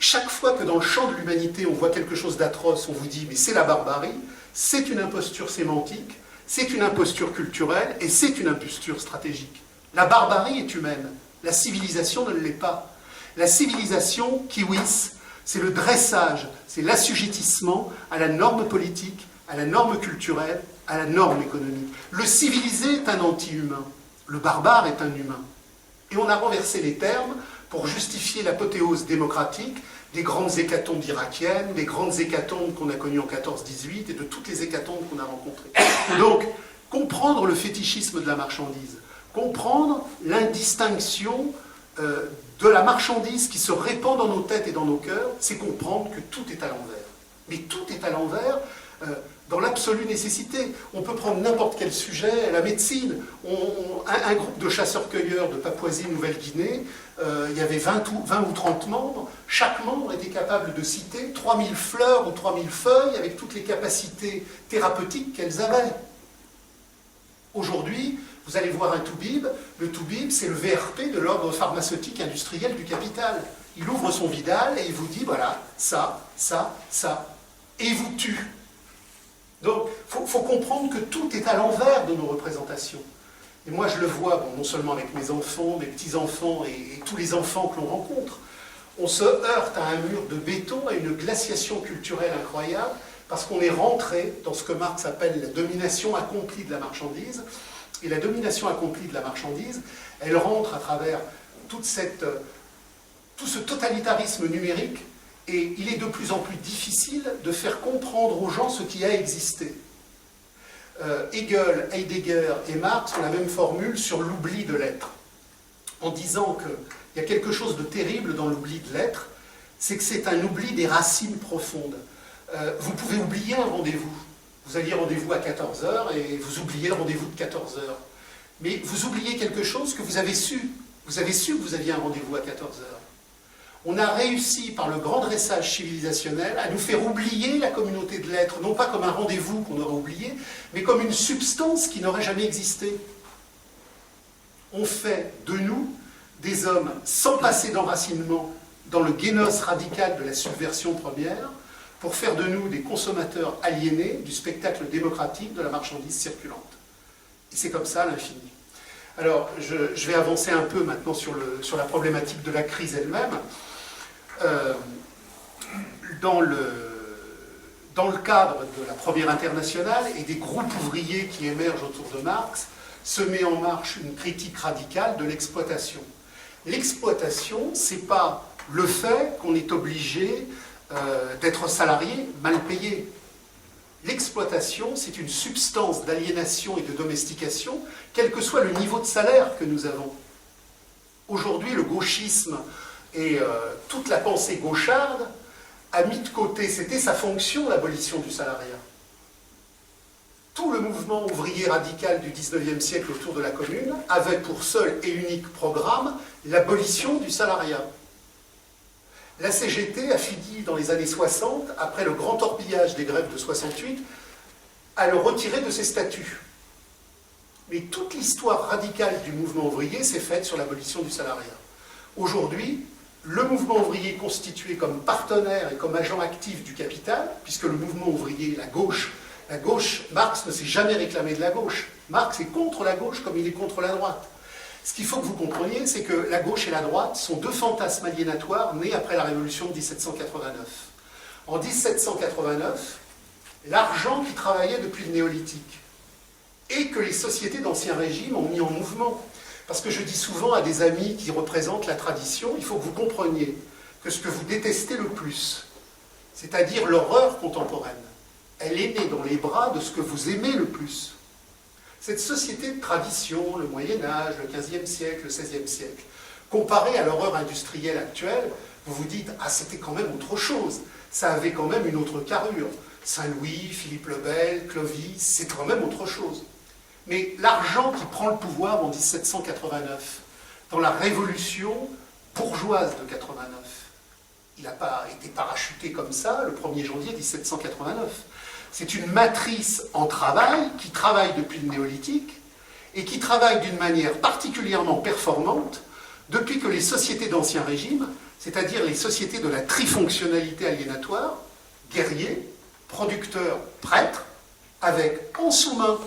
chaque fois que dans le champ de l'humanité on voit quelque chose d'atroce, on vous dit mais c'est la barbarie, c'est une imposture sémantique, c'est une imposture culturelle et c'est une imposture stratégique. La barbarie est humaine, la civilisation ne l'est pas. La civilisation, kiwis, c'est le dressage, c'est l'assujettissement à la norme politique, à la norme culturelle, à la norme économique. Le civilisé est un anti-humain, le barbare est un humain. Et on a renversé les termes pour justifier l'apothéose démocratique des grandes hécatombes irakiennes, des grandes hécatombes qu'on a connues en 14-18 et de toutes les hécatombes qu'on a rencontrées. Donc, comprendre le fétichisme de la marchandise, comprendre l'indistinction de la marchandise qui se répand dans nos têtes et dans nos cœurs, c'est comprendre que tout est à l'envers. Mais tout est à l'envers dans l'absolue nécessité. On peut prendre n'importe quel sujet, la médecine. Un groupe de chasseurs-cueilleurs de Papouasie-Nouvelle-Guinée, il y avait 20 ou 30 membres. Chaque membre était capable de citer 3000 fleurs ou 3000 feuilles avec toutes les capacités thérapeutiques qu'elles avaient. Aujourd'hui, vous allez voir un toubib. Le toubib, c'est le VRP de l'ordre pharmaceutique industriel du capital. Il ouvre son Vidal et il vous dit, voilà, ça, ça, ça. Et il vous tue. Donc, il faut comprendre que tout est à l'envers de nos représentations. Et moi, je le vois, bon, non seulement avec mes enfants, mes petits-enfants et tous les enfants que l'on rencontre. On se heurte à un mur de béton, à une glaciation culturelle incroyable, parce qu'on est rentré dans ce que Marx appelle la domination accomplie de la marchandise. Et la domination accomplie de la marchandise, elle rentre à travers tout ce totalitarisme numérique. Et il est de plus en plus difficile de faire comprendre aux gens ce qui a existé. Hegel, Heidegger et Marx ont la même formule sur l'oubli de l'être, en disant qu'il y a quelque chose de terrible dans l'oubli de l'être, c'est que c'est un oubli des racines profondes. Vous pouvez oublier un rendez-vous, Vous aviez rendez-vous à 14 heures et vous oubliez le rendez-vous de 14 heures. Mais vous oubliez quelque chose que vous avez su. Vous avez su que vous aviez un rendez-vous à 14 heures. On a réussi, par le grand dressage civilisationnel, à nous faire oublier la communauté de l'être, non pas comme un rendez-vous qu'on aurait oublié, mais comme une substance qui n'aurait jamais existé. On fait de nous des hommes sans passer d'enracinement dans le génos radical de la subversion première, pour faire de nous des consommateurs aliénés du spectacle démocratique de la marchandise circulante. Et c'est comme ça à l'infini. Alors, je vais avancer un peu maintenant sur la problématique de la crise elle-même. Dans le cadre de la Première Internationale et des groupes ouvriers qui émergent autour de Marx, se met en marche une critique radicale de l'exploitation. L'exploitation, ce n'est pas le fait qu'on est obligé d'être salarié mal payé. L'exploitation, c'est une substance d'aliénation et de domestication, quel que soit le niveau de salaire que nous avons. Aujourd'hui, le gauchisme et toute la pensée gaucharde a mis de côté, c'était sa fonction, l'abolition du salariat. Tout le mouvement ouvrier radical du XIXe siècle autour de la Commune avait pour seul et unique programme l'abolition du salariat. La CGT a fini dans les années 60, après le grand torpillage des grèves de 68, à le retirer de ses statuts. Mais toute l'histoire radicale du mouvement ouvrier s'est faite sur l'abolition du salariat. Aujourd'hui, le mouvement ouvrier est constitué comme partenaire et comme agent actif du capital, puisque le mouvement ouvrier, la gauche, Marx ne s'est jamais réclamé de la gauche. Marx est contre la gauche comme il est contre la droite. Ce qu'il faut que vous compreniez, c'est que la gauche et la droite sont deux fantasmes aliénatoires nés après la Révolution de 1789. En 1789, l'argent qui travaillait depuis le néolithique et que les sociétés d'Ancien Régime ont mis en mouvement. Parce que je dis souvent à des amis qui représentent la tradition, il faut que vous compreniez que ce que vous détestez le plus, c'est-à-dire l'horreur contemporaine, elle est née dans les bras de ce que vous aimez le plus. Cette société de tradition, le Moyen-Âge, le XVe siècle, le XVIe siècle, comparée à l'horreur industrielle actuelle, vous vous dites « Ah, c'était quand même autre chose, ça avait quand même une autre carrure. Saint-Louis, Philippe le Bel, Clovis, c'est quand même autre chose. » Mais l'argent qui prend le pouvoir en 1789, dans la révolution bourgeoise de 89, il n'a pas été parachuté comme ça le 1er janvier 1789. C'est une matrice en travail qui travaille depuis le néolithique et qui travaille d'une manière particulièrement performante depuis que les sociétés d'Ancien Régime, c'est-à-dire les sociétés de la trifonctionnalité aliénatoire, guerriers, producteurs, prêtres, avec en sous-main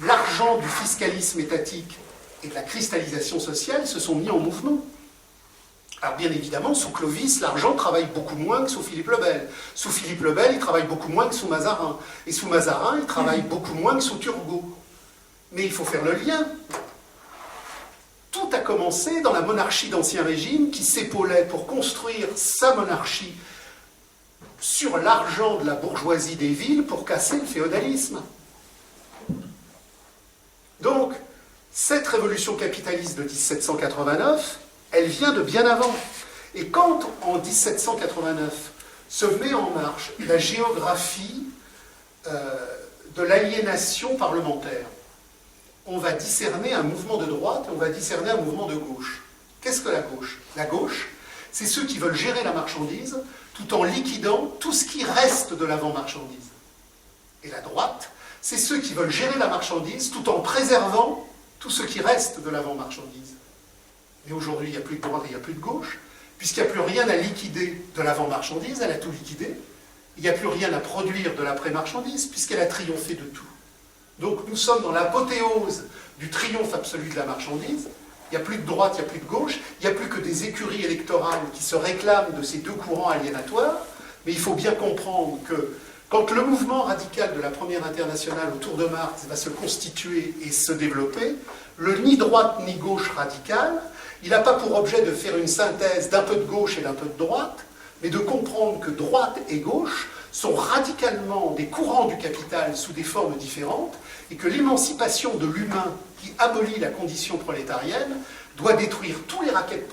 l'argent du fiscalisme étatique et de la cristallisation sociale, se sont mis en mouvement. Alors bien évidemment, sous Clovis, l'argent travaille beaucoup moins que sous Philippe le Bel. Sous Philippe le Bel, il travaille beaucoup moins que sous Mazarin. Et sous Mazarin, il travaille beaucoup moins que sous Turgot. Mais il faut faire le lien. Tout a commencé dans la monarchie d'Ancien Régime qui s'épaulait pour construire sa monarchie sur l'argent de la bourgeoisie des villes pour casser le féodalisme. Donc, cette révolution capitaliste de 1789, elle vient de bien avant. Et quand, en 1789, se met en marche la géographie de l'aliénation parlementaire, on va discerner un mouvement de droite et on va discerner un mouvement de gauche. Qu'est-ce que la gauche? La gauche, c'est ceux qui veulent gérer la marchandise tout en liquidant tout ce qui reste de l'avant-marchandise. Et la droite, c'est ceux qui veulent gérer la marchandise tout en préservant tout ce qui reste de l'avant-marchandise. Mais aujourd'hui, il n'y a plus de droite et il n'y a plus de gauche, puisqu'il n'y a plus rien à liquider de l'avant-marchandise, elle a tout liquidé. Il n'y a plus rien à produire de l'après-marchandise, puisqu'elle a triomphé de tout. Donc nous sommes dans l'apothéose du triomphe absolu de la marchandise. Il n'y a plus de droite, il n'y a plus de gauche, il n'y a plus que des écuries électorales qui se réclament de ces deux courants aliénatoires. Mais il faut bien comprendre que quand le mouvement radical de la Première Internationale autour de Marx va se constituer et se développer, le ni droite ni gauche radicale, il n'a pas pour objet de faire une synthèse d'un peu de gauche et d'un peu de droite, mais de comprendre que droite et gauche sont radicalement des courants du capital sous des formes différentes, et que l'émancipation de l'humain qui abolit la condition prolétarienne doit détruire tous les raquettes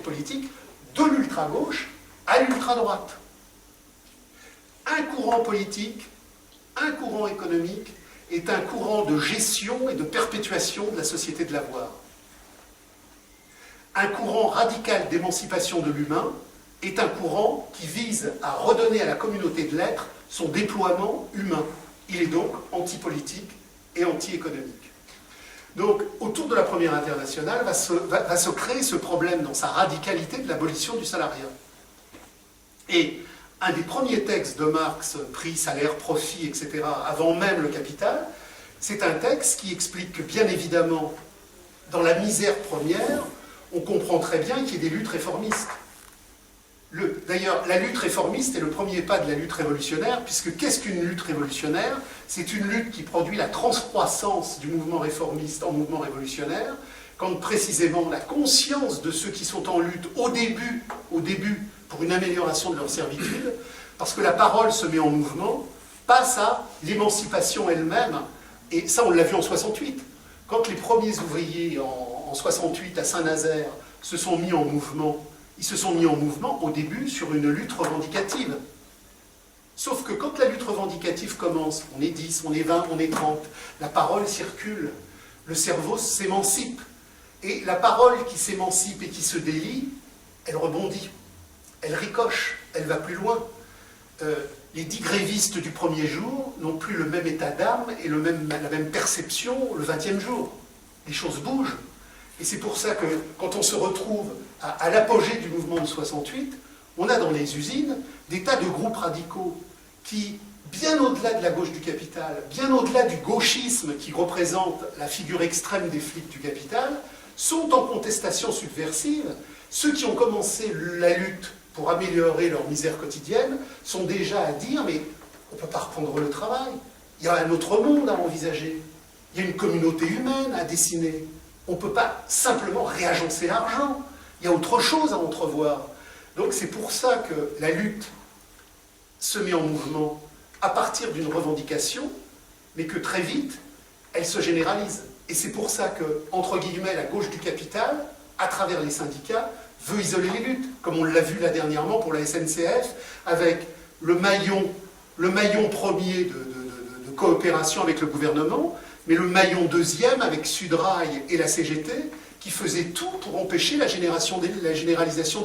politiques de l'ultra-gauche à l'ultra-droite. Un courant politique, un courant économique est un courant de gestion et de perpétuation de la société de l'avoir. Un courant radical d'émancipation de l'humain est un courant qui vise à redonner à la communauté de l'être son déploiement humain. Il est donc antipolitique et anti-économique. Donc, autour de la Première Internationale va se créer ce problème dans sa radicalité de l'abolition du salariat. Et un des premiers textes de Marx, prix, salaire, profit, etc., avant même le Capital, c'est un texte qui explique que, bien évidemment, dans la misère première, on comprend très bien qu'il y ait des luttes réformistes. D'ailleurs, la lutte réformiste est le premier pas de la lutte révolutionnaire, puisque qu'est-ce qu'une lutte révolutionnaire? C'est une lutte qui produit la transcroissance du mouvement réformiste en mouvement révolutionnaire, quand précisément la conscience de ceux qui sont en lutte au début, pour une amélioration de leur servitude, parce que la parole se met en mouvement, passe à l'émancipation elle-même, et ça on l'a vu en 68. Quand les premiers ouvriers en 68 à Saint-Nazaire se sont mis en mouvement, ils se sont mis en mouvement au début sur une lutte revendicative. Sauf que quand la lutte revendicative commence, on est 10, on est 20, on est 30, la parole circule, le cerveau s'émancipe. Et la parole qui s'émancipe et qui se délie, elle rebondit, elle ricoche, elle va plus loin. Les 10 grévistes du premier jour n'ont plus le même état d'âme et la même perception le 20e jour. Les choses bougent. Et c'est pour ça que quand on se retrouve à l'apogée du mouvement de 68, on a dans les usines des tas de groupes radicaux qui, bien au-delà de la gauche du capital, bien au-delà du gauchisme qui représente la figure extrême des flics du capital, sont en contestation subversive. Ceux qui ont commencé la lutte pour améliorer leur misère quotidienne sont déjà à dire « mais on ne peut pas reprendre le travail, il y a un autre monde à envisager, il y a une communauté humaine à dessiner. On ne peut pas simplement réagencer l'argent. Il y a autre chose à entrevoir. » Donc c'est pour ça que la lutte se met en mouvement à partir d'une revendication, mais que très vite, elle se généralise. Et c'est pour ça que, entre guillemets, la gauche du capital, à travers les syndicats, veut isoler les luttes, comme on l'a vu là dernièrement pour la SNCF, avec le maillon premier de coopération avec le gouvernement, mais le maillon deuxième avec Sudrail et la CGT, qui faisaient tout pour empêcher la généralisation des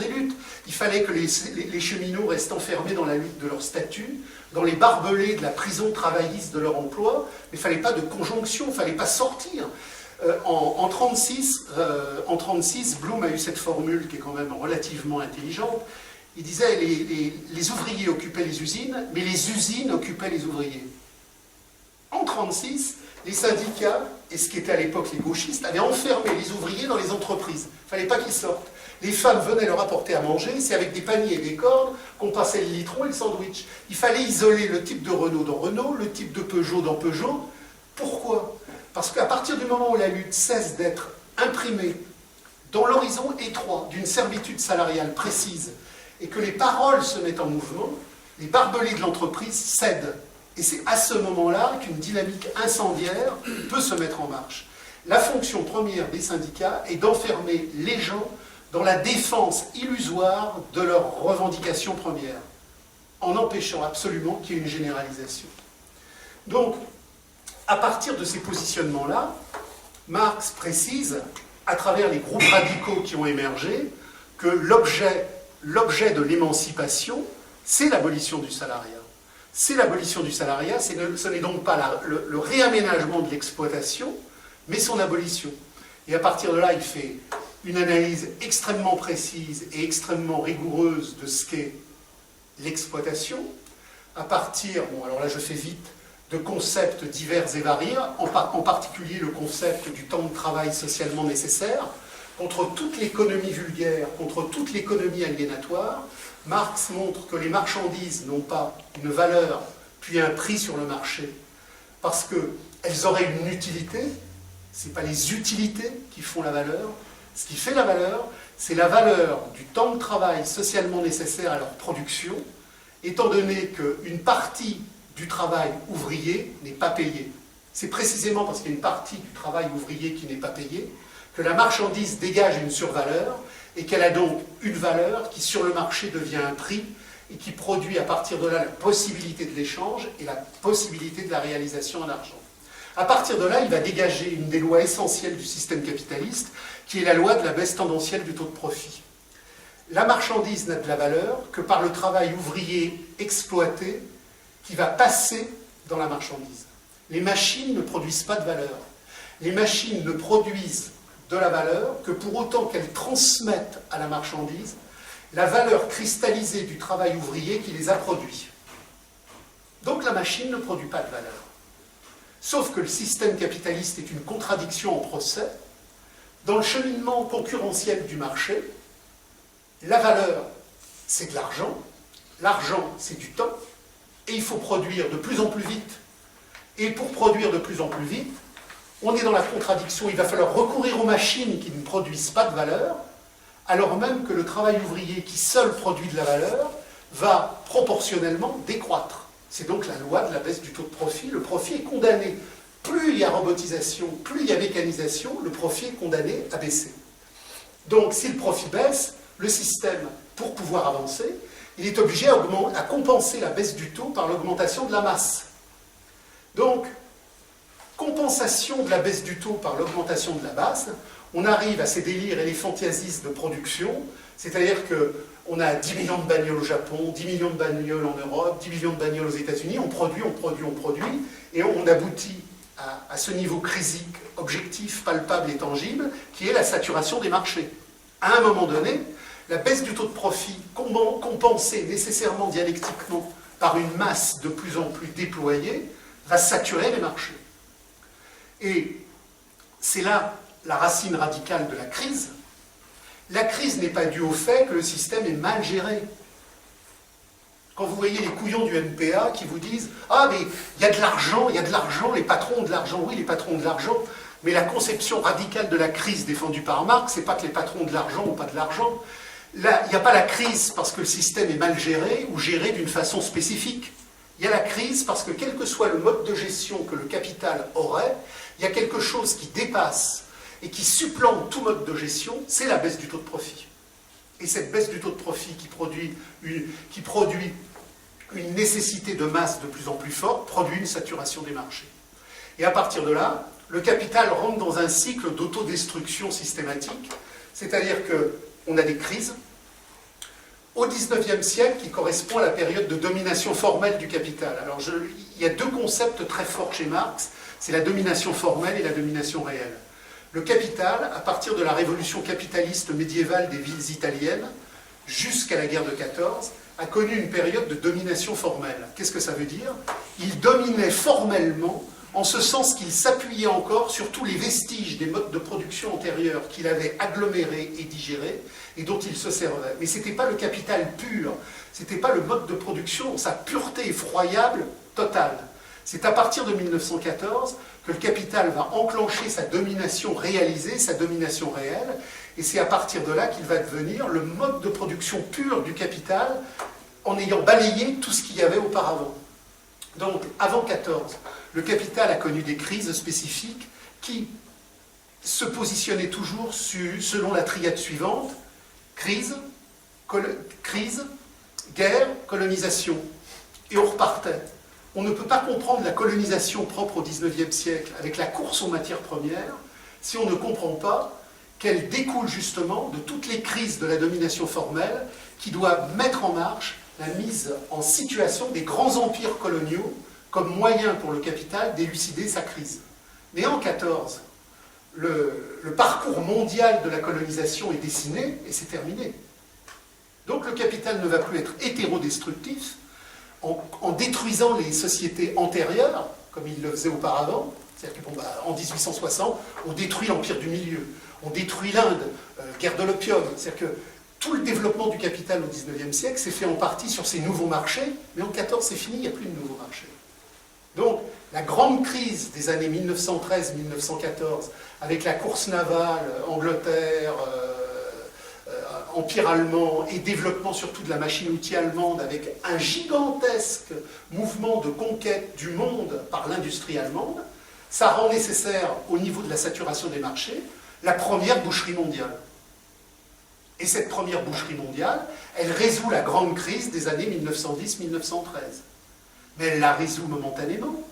luttes. Il fallait que les cheminots restent enfermés dans la lutte de leur statut, dans les barbelés de la prison travailliste de leur emploi, mais il ne fallait pas de conjonction, il ne fallait pas sortir. En 1936, Blum a eu cette formule qui est quand même relativement intelligente. Il disait les ouvriers occupaient les usines, mais les usines occupaient les ouvriers. En 1936, les syndicats, et ce qui était à l'époque les gauchistes, avaient enfermé les ouvriers dans les entreprises. Il ne fallait pas qu'ils sortent. Les femmes venaient leur apporter à manger, c'est avec des paniers et des cordes qu'on passait le litron et le sandwich. Il fallait isoler le type de Renault dans Renault, le type de Peugeot dans Peugeot. Pourquoi? Parce qu'à partir du moment où la lutte cesse d'être imprimée dans l'horizon étroit d'une servitude salariale précise et que les paroles se mettent en mouvement, les barbelés de l'entreprise cèdent. Et c'est à ce moment-là qu'une dynamique incendiaire peut se mettre en marche. La fonction première des syndicats est d'enfermer les gens dans la défense illusoire de leurs revendications premières, en empêchant absolument qu'il y ait une généralisation. Donc, à partir de ces positionnements-là, Marx précise, à travers les groupes radicaux qui ont émergé, que l'objet de l'émancipation, c'est l'abolition du salariat. C'est l'abolition du salariat, ce n'est donc pas le réaménagement de l'exploitation, mais son abolition. Et à partir de là, il fait une analyse extrêmement précise et extrêmement rigoureuse de ce qu'est l'exploitation, à partir, bon alors là je fais vite, de concepts divers et variés, en particulier le concept du temps de travail socialement nécessaire, contre toute l'économie vulgaire, contre toute l'économie aliénatoire. Marx montre que les marchandises n'ont pas une valeur puis un prix sur le marché parce qu'elles auraient une utilité. Ce n'est pas les utilités qui font la valeur. Ce qui fait la valeur, c'est la valeur du temps de travail socialement nécessaire à leur production, étant donné qu'une partie du travail ouvrier n'est pas payée. C'est précisément parce qu'il y a une partie du travail ouvrier qui n'est pas payée que la marchandise dégage une survaleur et qu'elle a donc une valeur qui sur le marché devient un prix et qui produit à partir de là la possibilité de l'échange et la possibilité de la réalisation en argent. À partir de là, il va dégager une des lois essentielles du système capitaliste, qui est la loi de la baisse tendancielle du taux de profit. La marchandise n'a de la valeur que par le travail ouvrier exploité qui va passer dans la marchandise. Les machines ne produisent pas de valeur. Les machines ne produisent de la valeur que pour autant qu'elles transmettent à la marchandise la valeur cristallisée du travail ouvrier qui les a produits. Donc la machine ne produit pas de valeur. Sauf que le système capitaliste est une contradiction en procès. Dans le cheminement concurrentiel du marché, la valeur, c'est de l'argent, c'est du temps, et il faut produire de plus en plus vite. Et pour produire de plus en plus vite, on est dans la contradiction, il va falloir recourir aux machines qui ne produisent pas de valeur, alors même que le travail ouvrier qui seul produit de la valeur va proportionnellement décroître. C'est donc la loi de la baisse du taux de profit. Le profit est condamné. Plus il y a robotisation, plus il y a mécanisation, le profit est condamné à baisser. Donc si le profit baisse, le système, pour pouvoir avancer, il est obligé à compenser la baisse du taux par l'augmentation de la masse. Donc, compensation de la baisse du taux par l'augmentation de la masse, on arrive à ces délires éléphantiasis de production, c'est-à-dire qu'on a 10 millions de bagnoles au Japon, 10 millions de bagnoles en Europe, 10 millions de bagnoles aux États-Unis, on produit, et on aboutit à ce niveau crisique, objectif, palpable et tangible, qui est la saturation des marchés. À un moment donné, la baisse du taux de profit, compensée nécessairement dialectiquement par une masse de plus en plus déployée, va saturer les marchés. Et c'est là la racine radicale de la crise. La crise n'est pas due au fait que le système est mal géré. Quand vous voyez les couillons du NPA qui vous disent « Ah, mais il y a de l'argent, les patrons ont de l'argent. » Oui, les patrons ont de l'argent, mais la conception radicale de la crise défendue par Marx, c'est pas que les patrons ont de l'argent ou pas de l'argent. Là, il n'y a pas la crise parce que le système est mal géré ou géré d'une façon spécifique. Il y a la crise parce que quel que soit le mode de gestion que le capital aurait, il y a quelque chose qui dépasse et qui supplante tout mode de gestion, c'est la baisse du taux de profit. Et cette baisse du taux de profit qui produit une nécessité de masse de plus en plus forte, produit une saturation des marchés. Et à partir de là, le capital rentre dans un cycle d'autodestruction systématique, c'est-à-dire qu'on a des crises. Au XIXe siècle, qui correspond à la période de domination formelle du capital. Alors, il y a deux concepts très forts chez Marx, c'est la domination formelle et la domination réelle. Le capital, à partir de la révolution capitaliste médiévale des villes italiennes, jusqu'à la guerre de 14, a connu une période de domination formelle. Qu'est-ce que ça veut dire? Il dominait formellement, en ce sens qu'il s'appuyait encore sur tous les vestiges des modes de production antérieurs qu'il avait agglomérés et digérés, et dont il se servait. Mais ce n'était pas le capital pur, ce n'était pas le mode de production, sa pureté effroyable totale. C'est à partir de 1914 que le capital va enclencher sa domination réalisée, sa domination réelle, et c'est à partir de là qu'il va devenir le mode de production pur du capital, en ayant balayé tout ce qu'il y avait auparavant. Donc, avant 14, le capital a connu des crises spécifiques qui se positionnaient toujours selon la triade suivante: crise, guerre, colonisation. Et on repartait. On ne peut pas comprendre la colonisation propre au XIXe siècle avec la course aux matières premières si on ne comprend pas qu'elle découle justement de toutes les crises de la domination formelle qui doivent mettre en marche la mise en situation des grands empires coloniaux comme moyen pour le capital d'élucider sa crise. Mais en 14, le parcours mondial de la colonisation est dessiné et c'est terminé. Donc le capital ne va plus être hétérodestructif en détruisant les sociétés antérieures, comme il le faisait auparavant. C'est-à-dire qu'en 1860, on détruit l'Empire du Milieu, on détruit l'Inde, guerre de l'opium. C'est-à-dire que tout le développement du capital au XIXe siècle s'est fait en partie sur ces nouveaux marchés, mais en 14 c'est fini, il n'y a plus de nouveaux marchés. Donc la grande crise des années 1913-1914, avec la course navale, Angleterre, Empire allemand et développement surtout de la machine-outil allemande, avec un gigantesque mouvement de conquête du monde par l'industrie allemande, ça rend nécessaire, au niveau de la saturation des marchés, la première boucherie mondiale. Et cette première boucherie mondiale, elle résout la grande crise des années 1910-1913. Mais elle la résout momentanément,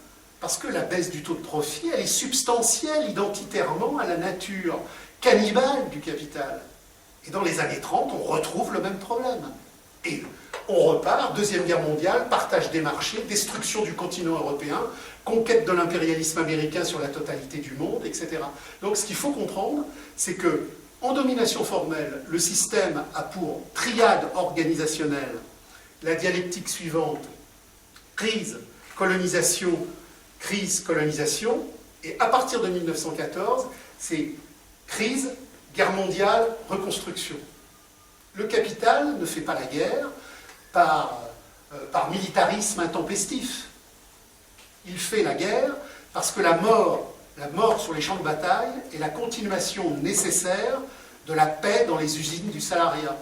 parce que la baisse du taux de profit, elle est substantielle identitairement à la nature cannibale du capital. Et dans les années 30, on retrouve le même problème. Et on repart, Deuxième Guerre mondiale, partage des marchés, destruction du continent européen, conquête de l'impérialisme américain sur la totalité du monde, etc. Donc ce qu'il faut comprendre, c'est que en domination formelle, le système a pour triade organisationnelle la dialectique suivante: crise, colonisation, crise, colonisation, et à partir de 1914, c'est crise, guerre mondiale, reconstruction. Le capital ne fait pas la guerre par militarisme intempestif. Il fait la guerre parce que la mort sur les champs de bataille est la continuation nécessaire de la paix dans les usines du salariat.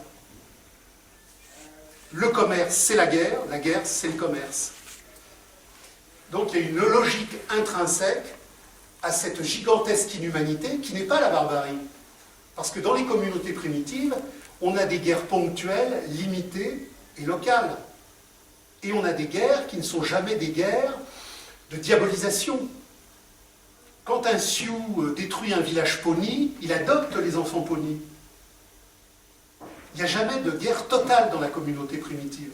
Le commerce, c'est la guerre, c'est le commerce. Donc il y a une logique intrinsèque à cette gigantesque inhumanité qui n'est pas la barbarie. Parce que dans les communautés primitives, on a des guerres ponctuelles, limitées et locales. Et on a des guerres qui ne sont jamais des guerres de diabolisation. Quand un Sioux détruit un village poni, il adopte les enfants ponis. Il n'y a jamais de guerre totale dans la communauté primitive.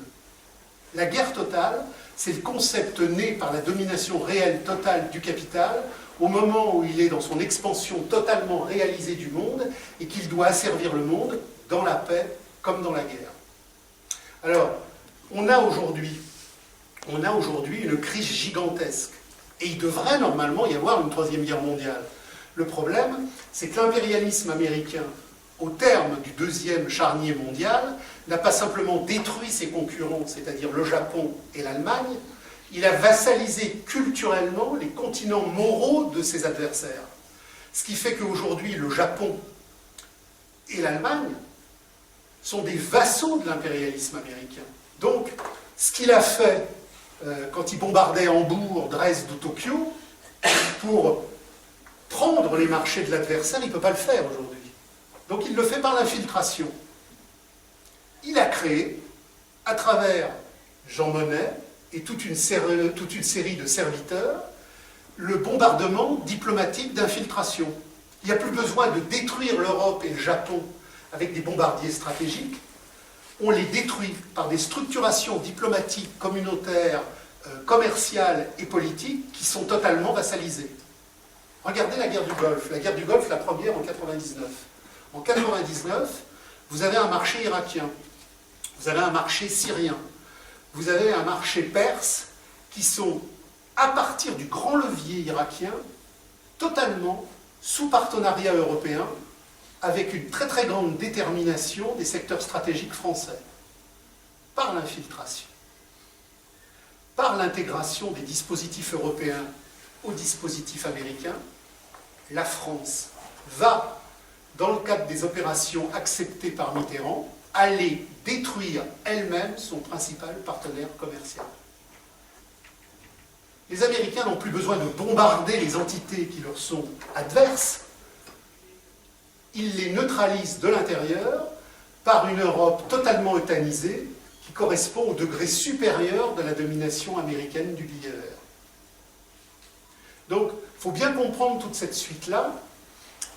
La guerre totale, c'est le concept né par la domination réelle totale du capital au moment où il est dans son expansion totalement réalisée du monde et qu'il doit asservir le monde dans la paix comme dans la guerre. Alors, on a aujourd'hui une crise gigantesque. Et il devrait normalement y avoir une troisième guerre mondiale. Le problème, c'est que l'impérialisme américain, au terme du deuxième charnier mondial, n'a pas simplement détruit ses concurrents, c'est-à-dire le Japon et l'Allemagne, il a vassalisé culturellement les continents moraux de ses adversaires. Ce qui fait qu'aujourd'hui, le Japon et l'Allemagne sont des vassaux de l'impérialisme américain. Donc, ce qu'il a fait quand il bombardait Hambourg, Dresde ou Tokyo, pour prendre les marchés de l'adversaire, il ne peut pas le faire aujourd'hui. Donc il le fait par l'infiltration. Il a créé, à travers Jean Monnet et toute une série de serviteurs, le bombardement diplomatique d'infiltration. Il n'y a plus besoin de détruire l'Europe et le Japon avec des bombardiers stratégiques. On les détruit par des structurations diplomatiques, communautaires, commerciales et politiques qui sont totalement vassalisées. Regardez la guerre du Golfe. La guerre du Golfe, la première en 99. En 99, vous avez un marché irakien, vous avez un marché syrien, vous avez un marché perse qui sont, à partir du grand levier irakien, totalement sous partenariat européen, avec une très très grande détermination des secteurs stratégiques français, par l'infiltration, par l'intégration des dispositifs européens aux dispositifs américains. La France va, dans le cadre des opérations acceptées par Mitterrand, aller détruire elle-même son principal partenaire commercial. Les Américains n'ont plus besoin de bombarder les entités qui leur sont adverses. Ils les neutralisent de l'intérieur par une Europe totalement euthanisée qui correspond au degré supérieur de la domination américaine du leader. Donc, il faut bien comprendre toute cette suite-là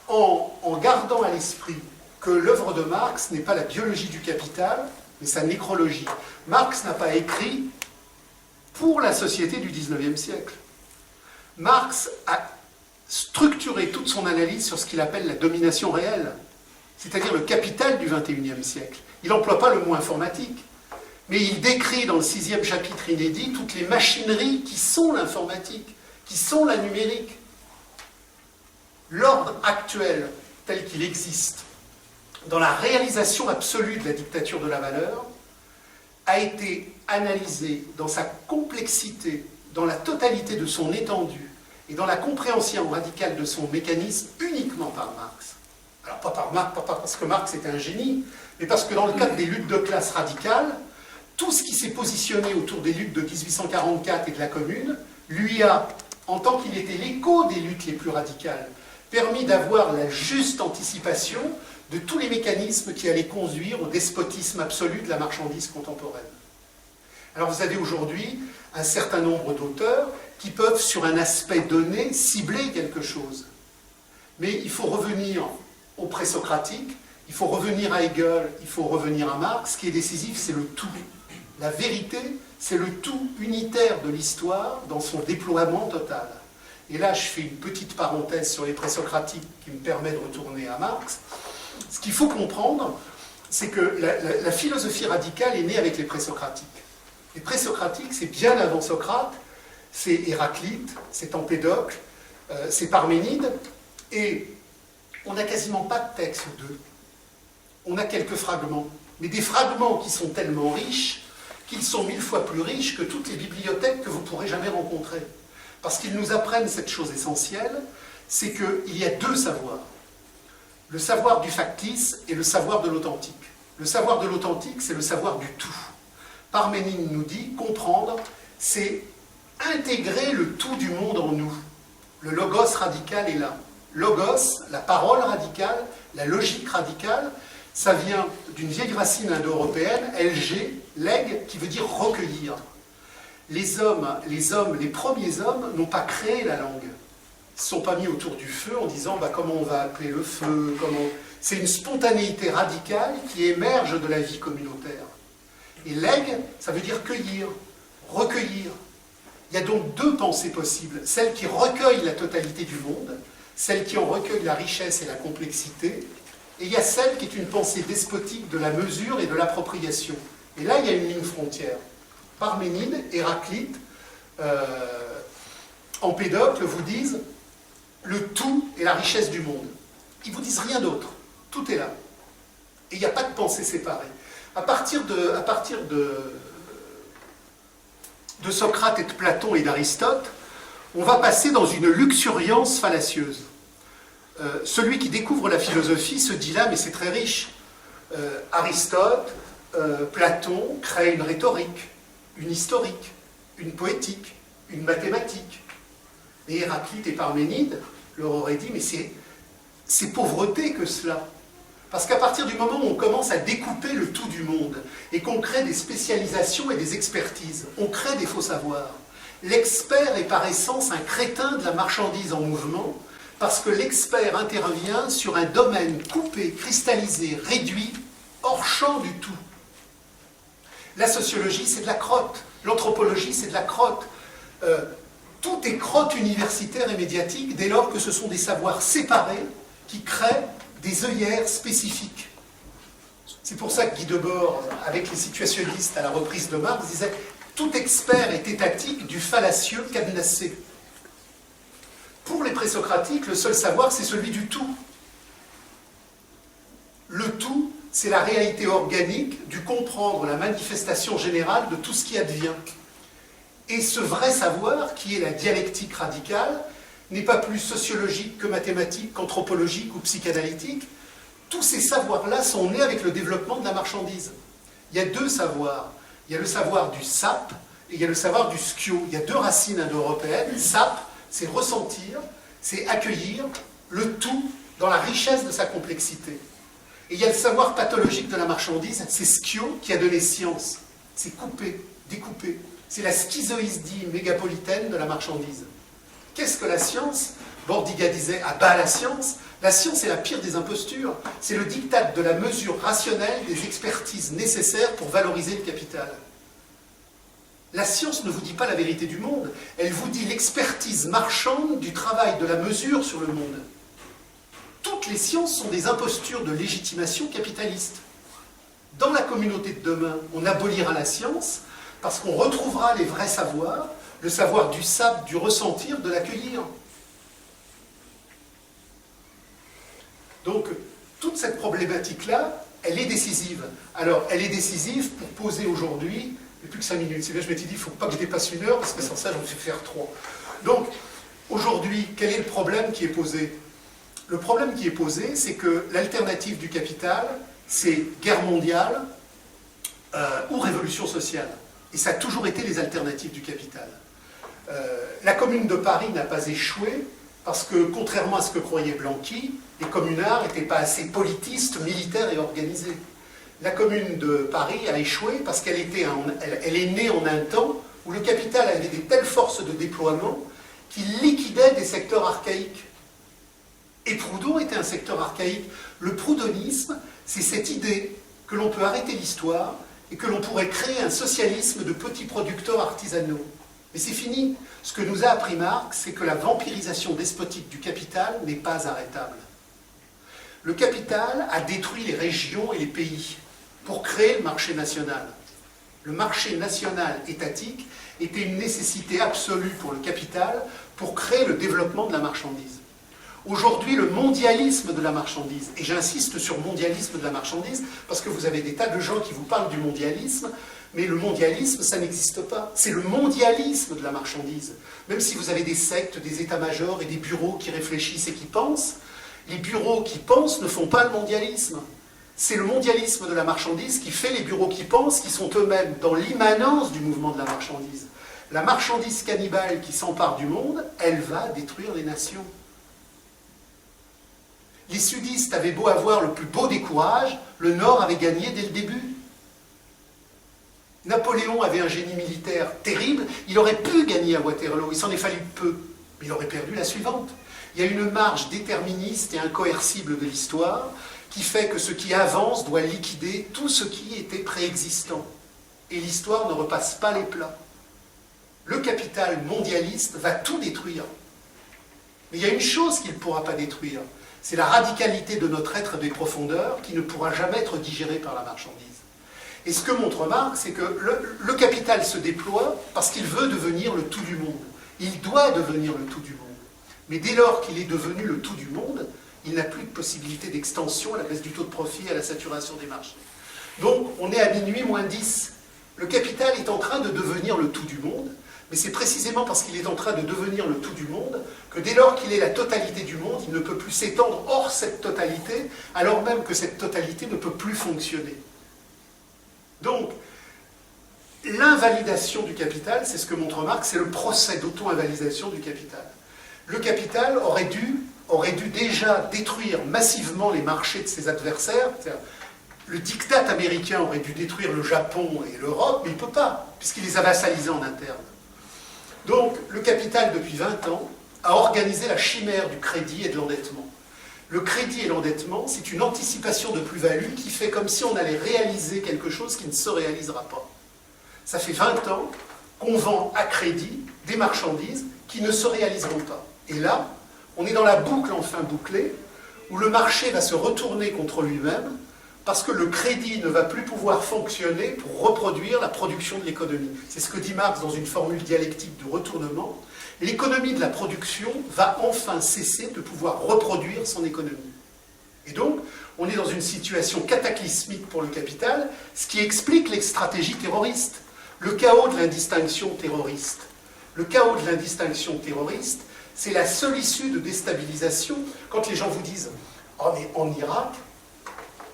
en gardant à l'esprit que l'œuvre de Marx n'est pas la biologie du capital, mais sa nécrologie. Marx n'a pas écrit pour la société du XIXe siècle. Marx a structuré toute son analyse sur ce qu'il appelle la domination réelle, c'est-à-dire le capital du XXIe siècle. Il n'emploie pas le mot informatique, mais il décrit dans le 6e chapitre inédit toutes les machineries qui sont l'informatique, qui sont la numérique. L'ordre actuel, tel qu'il existe, dans la réalisation absolue de la dictature de la valeur, a été analysé dans sa complexité, dans la totalité de son étendue et dans la compréhension radicale de son mécanisme uniquement par Marx. Alors pas par Marx, pas parce que Marx était un génie, mais parce que dans le cadre des luttes de classe radicales, tout ce qui s'est positionné autour des luttes de 1844 et de la Commune lui a, en tant qu'il était l'écho des luttes les plus radicales, permis d'avoir la juste anticipation de tous les mécanismes qui allaient conduire au despotisme absolu de la marchandise contemporaine. Alors vous avez aujourd'hui un certain nombre d'auteurs qui peuvent, sur un aspect donné, cibler quelque chose. Mais il faut revenir au présocratique, il faut revenir à Hegel, il faut revenir à Marx. Ce qui est décisif, c'est le tout. La vérité, c'est le tout unitaire de l'histoire dans son déploiement total. Et là, je fais une petite parenthèse sur les présocratiques qui me permet de retourner à Marx. Ce qu'il faut comprendre, c'est que la philosophie radicale est née avec les présocratiques. Les présocratiques, c'est bien avant Socrate, c'est Héraclite, c'est Empédocle, c'est Parménide, et on n'a quasiment pas de texte d'eux. On a quelques fragments, mais des fragments qui sont tellement riches qu'ils sont 1000 fois plus riches que toutes les bibliothèques que vous pourrez jamais rencontrer. Parce qu'ils nous apprennent cette chose essentielle, c'est qu'il y a deux savoirs. Le savoir du factice et le savoir de l'authentique. Le savoir de l'authentique, c'est le savoir du tout. Parménide nous dit, comprendre, c'est intégrer le tout du monde en nous. Le logos radical est là. Logos, la parole radicale, la logique radicale, ça vient d'une vieille racine indo-européenne, LG, leg, qui veut dire recueillir. Les premiers hommes n'ont pas créé la langue. Ils ne se sont pas mis autour du feu en disant comment on va appeler le feu, C'est une spontanéité radicale qui émerge de la vie communautaire. Et leg, ça veut dire cueillir, recueillir. Il y a donc deux pensées possibles. Celle qui recueille la totalité du monde, celle qui en recueille la richesse et la complexité, et il y a celle qui est une pensée despotique de la mesure et de l'appropriation. Et là, il y a une ligne frontière. Parménide, Héraclite, Empédocle vous disent le tout est la richesse du monde. Ils ne vous disent rien d'autre. Tout est là. Et il n'y a pas de pensée séparée. À partir de Socrate et de Platon et d'Aristote, on va passer dans une luxuriance fallacieuse. Celui qui découvre la philosophie se dit là, mais c'est très riche. Aristote, Platon créent une rhétorique, une historique, une poétique, une mathématique. Et Héraclite et Parménide leur auraient dit, mais c'est pauvreté que cela. Parce qu'à partir du moment où on commence à découper le tout du monde et qu'on crée des spécialisations et des expertises, on crée des faux savoirs. L'expert est par essence un crétin de la marchandise en mouvement, parce que l'expert intervient sur un domaine coupé, cristallisé, réduit, hors champ du tout. La sociologie, c'est de la crotte. L'anthropologie, c'est de la crotte. Tout est crotte universitaire et médiatique dès lors que ce sont des savoirs séparés qui créent des œillères spécifiques. C'est pour ça que Guy Debord, avec les situationnistes à la reprise de Marx, disait « Tout expert est étatique du fallacieux cadenassé ». Pour les présocratiques, le seul savoir, c'est celui du tout. Le tout, c'est la réalité organique du comprendre la manifestation générale de tout ce qui advient. Et ce vrai savoir, qui est la dialectique radicale, n'est pas plus sociologique que mathématique, qu'anthropologique ou psychanalytique. Tous ces savoirs-là sont nés avec le développement de la marchandise. Il y a deux savoirs. Il y a le savoir du sap et il y a le savoir du skio. Il y a deux racines indo-européennes. Sap, c'est ressentir, c'est accueillir le tout dans la richesse de sa complexité. Et il y a le savoir pathologique de la marchandise, c'est skio qui a donné science. C'est couper, découper. C'est la schizoïdie mégapolitaine de la marchandise. Qu'est-ce que la science? Bordiga disait, ah bah la science est la pire des impostures. C'est le diktat de la mesure rationnelle des expertises nécessaires pour valoriser le capital. La science ne vous dit pas la vérité du monde, elle vous dit l'expertise marchande du travail de la mesure sur le monde. Toutes les sciences sont des impostures de légitimation capitaliste. Dans la communauté de demain, on abolira la science parce qu'on retrouvera les vrais savoirs, le savoir du sap, du ressentir, de l'accueillir. Donc, toute cette problématique-là, elle est décisive. Alors, elle est décisive pour poser aujourd'hui, il n'y a plus que 5 minutes. C'est bien, je m'étais dit, il ne faut pas que je dépasse 1 heure, parce que sans ça, j'en vais faire 3. Donc, aujourd'hui, quel est le problème qui est posé? Le problème qui est posé, c'est que l'alternative du capital, c'est guerre mondiale ou révolution sociale. Et ça a toujours été les alternatives du capital. La Commune de Paris n'a pas échoué Parce que, contrairement à ce que croyait Blanqui, les communards n'étaient pas assez politistes, militaires et organisés. La commune de Paris a échoué parce qu'elle est née en un temps où le capital avait des telles forces de déploiement qu'il liquidait des secteurs archaïques. Et Proudhon était un secteur archaïque. Le proudhonisme, c'est cette idée que l'on peut arrêter l'histoire et que l'on pourrait créer un socialisme de petits producteurs artisanaux. Mais c'est fini. Ce que nous a appris Marx, c'est que la vampirisation despotique du capital n'est pas arrêtable. Le capital a détruit les régions et les pays pour créer le marché national. Le marché national étatique était une nécessité absolue pour le capital pour créer le développement de la marchandise. Aujourd'hui, le mondialisme de la marchandise, et j'insiste sur mondialisme de la marchandise, parce que vous avez des tas de gens qui vous parlent du mondialisme, mais le mondialisme, ça n'existe pas. C'est le mondialisme de la marchandise. Même si vous avez des sectes, des états-majors et des bureaux qui réfléchissent et qui pensent, les bureaux qui pensent ne font pas le mondialisme. C'est le mondialisme de la marchandise qui fait les bureaux qui pensent, qui sont eux-mêmes dans l'immanence du mouvement de la marchandise. La marchandise cannibale qui s'empare du monde, elle va détruire les nations. Les sudistes avaient beau avoir le plus beau des courages, le Nord avait gagné dès le début. Napoléon avait un génie militaire terrible, il aurait pu gagner à Waterloo, il s'en est fallu peu, mais il aurait perdu la suivante. Il y a une marge déterministe et incoercible de l'histoire qui fait que ce qui avance doit liquider tout ce qui était préexistant. Et l'histoire ne repasse pas les plats. Le capital mondialiste va tout détruire. Mais il y a une chose qu'il ne pourra pas détruire, c'est la radicalité de notre être des profondeurs qui ne pourra jamais être digérée par la marchandise. Et ce que montre Marx, c'est que le capital se déploie parce qu'il veut devenir le tout du monde. Il doit devenir le tout du monde. Mais dès lors qu'il est devenu le tout du monde, il n'a plus de possibilité d'extension à la baisse du taux de profit et à la saturation des marchés. Donc, on est à minuit moins 10. Le capital est en train de devenir le tout du monde, mais c'est précisément parce qu'il est en train de devenir le tout du monde que dès lors qu'il est la totalité du monde, il ne peut plus s'étendre hors cette totalité, alors même que cette totalité ne peut plus fonctionner. Donc, l'invalidation du capital, c'est ce que montre Marx, c'est le procès d'auto-invalidation du capital. Le capital aurait dû déjà détruire massivement les marchés de ses adversaires. Le diktat américain aurait dû détruire le Japon et l'Europe, mais il ne peut pas, puisqu'il les a vassalisés en interne. Donc, le capital, depuis 20 ans, a organisé la chimère du crédit et de l'endettement. Le crédit et l'endettement, c'est une anticipation de plus-value qui fait comme si on allait réaliser quelque chose qui ne se réalisera pas. Ça fait 20 ans qu'on vend à crédit des marchandises qui ne se réaliseront pas. Et là, on est dans la boucle enfin bouclée, où le marché va se retourner contre lui-même, parce que le crédit ne va plus pouvoir fonctionner pour reproduire la production de l'économie. C'est ce que dit Marx dans une formule dialectique de retournement. L'économie de la production va enfin cesser de pouvoir reproduire son économie. Et donc, on est dans une situation cataclysmique pour le capital, ce qui explique les stratégies terroristes. Le chaos de l'indistinction terroriste. Le chaos de l'indistinction terroriste, c'est la seule issue de déstabilisation. Quand les gens vous disent « Oh, mais en Irak,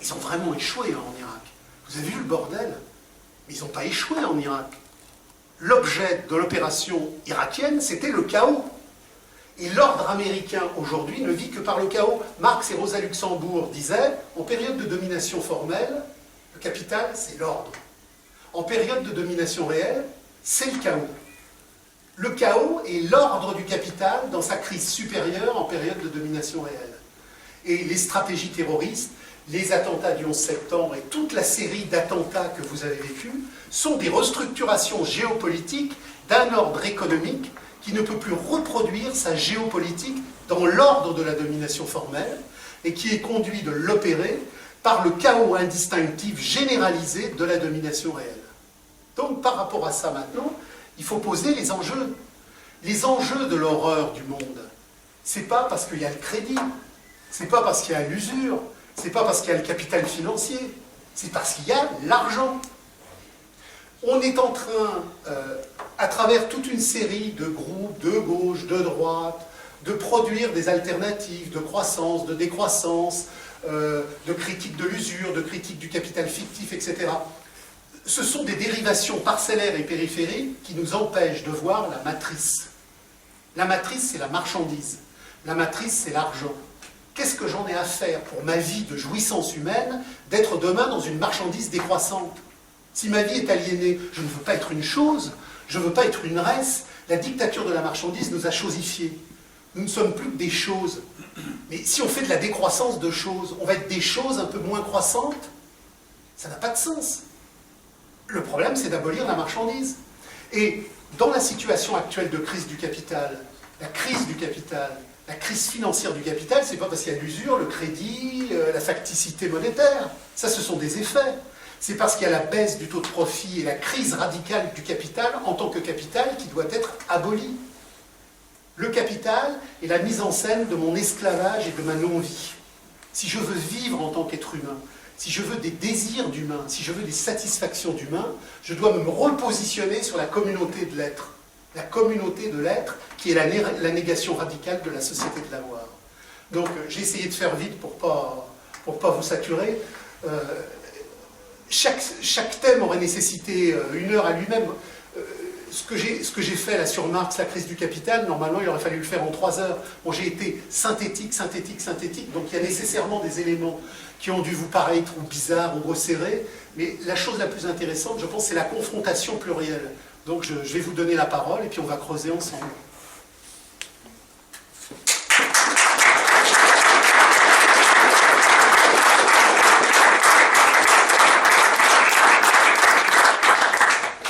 ils ont vraiment échoué en Irak. Vous avez vu le bordel? Mais ils n'ont pas échoué en Irak. L'objet de l'opération irakienne, c'était le chaos. Et l'ordre américain, aujourd'hui, ne vit que par le chaos. Marx et Rosa Luxembourg disaient, en période de domination formelle, le capital, c'est l'ordre. En période de domination réelle, c'est le chaos. Le chaos est l'ordre du capital dans sa crise supérieure en période de domination réelle. Et les stratégies terroristes, les attentats du 11 septembre et toute la série d'attentats que vous avez vécus sont des restructurations géopolitiques d'un ordre économique qui ne peut plus reproduire sa géopolitique dans l'ordre de la domination formelle et qui est conduit de l'opérer par le chaos indistinctif généralisé de la domination réelle. Donc par rapport à ça maintenant, il faut poser les enjeux. Les enjeux de l'horreur du monde, c'est pas parce qu'il y a le crédit, c'est pas parce qu'il y a l'usure, c'est pas parce qu'il y a le capital financier, c'est parce qu'il y a l'argent. On est en train, à travers toute une série de groupes de gauche, de droite, de produire des alternatives de croissance, de décroissance, de critique de l'usure, de critique du capital fictif, etc. Ce sont des dérivations parcellaires et périphériques qui nous empêchent de voir la matrice. La matrice, c'est la marchandise. La matrice, c'est l'argent. Qu'est-ce que j'en ai à faire pour ma vie de jouissance humaine d'être demain dans une marchandise décroissante? Si ma vie est aliénée, je ne veux pas être une chose, je ne veux pas être une res. La dictature de la marchandise nous a chosifiés. Nous ne sommes plus que des choses. Mais si on fait de la décroissance de choses, on va être des choses un peu moins croissantes? Ça n'a pas de sens. Le problème, c'est d'abolir la marchandise. Et dans la situation actuelle de crise du capital, la crise du capital, la crise financière du capital, c'est pas parce qu'il y a l'usure, le crédit, la facticité monétaire. Ça, ce sont des effets. C'est parce qu'il y a la baisse du taux de profit et la crise radicale du capital en tant que capital qui doit être abolie. Le capital est la mise en scène de mon esclavage et de ma non-vie. Si je veux vivre en tant qu'être humain, si je veux des désirs d'humain, si je veux des satisfactions d'humain, je dois me repositionner sur la communauté de l'être. La communauté de l'être qui est la négation radicale de la société de l'avoir. Donc j'ai essayé de faire vite pour pas vous saturer. Chaque thème aurait nécessité 1 heure à lui-même. Ce que j'ai fait là sur Marx, la crise du capital, normalement il aurait fallu le faire en 3 heures. Bon, j'ai été synthétique, donc il y a nécessairement des éléments qui ont dû vous paraître ou bizarres ou resserrés, mais la chose la plus intéressante, je pense, c'est la confrontation plurielle. Donc je vais vous donner la parole et puis on va creuser ensemble.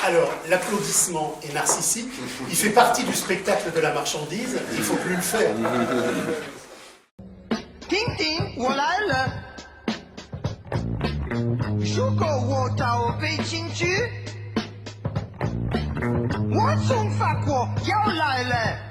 Alors, l'applaudissement est narcissique, il fait partie du spectacle de la marchandise, il ne faut plus le faire. Ting ting, voilà le. 如果我到北京去，我从法国要来了。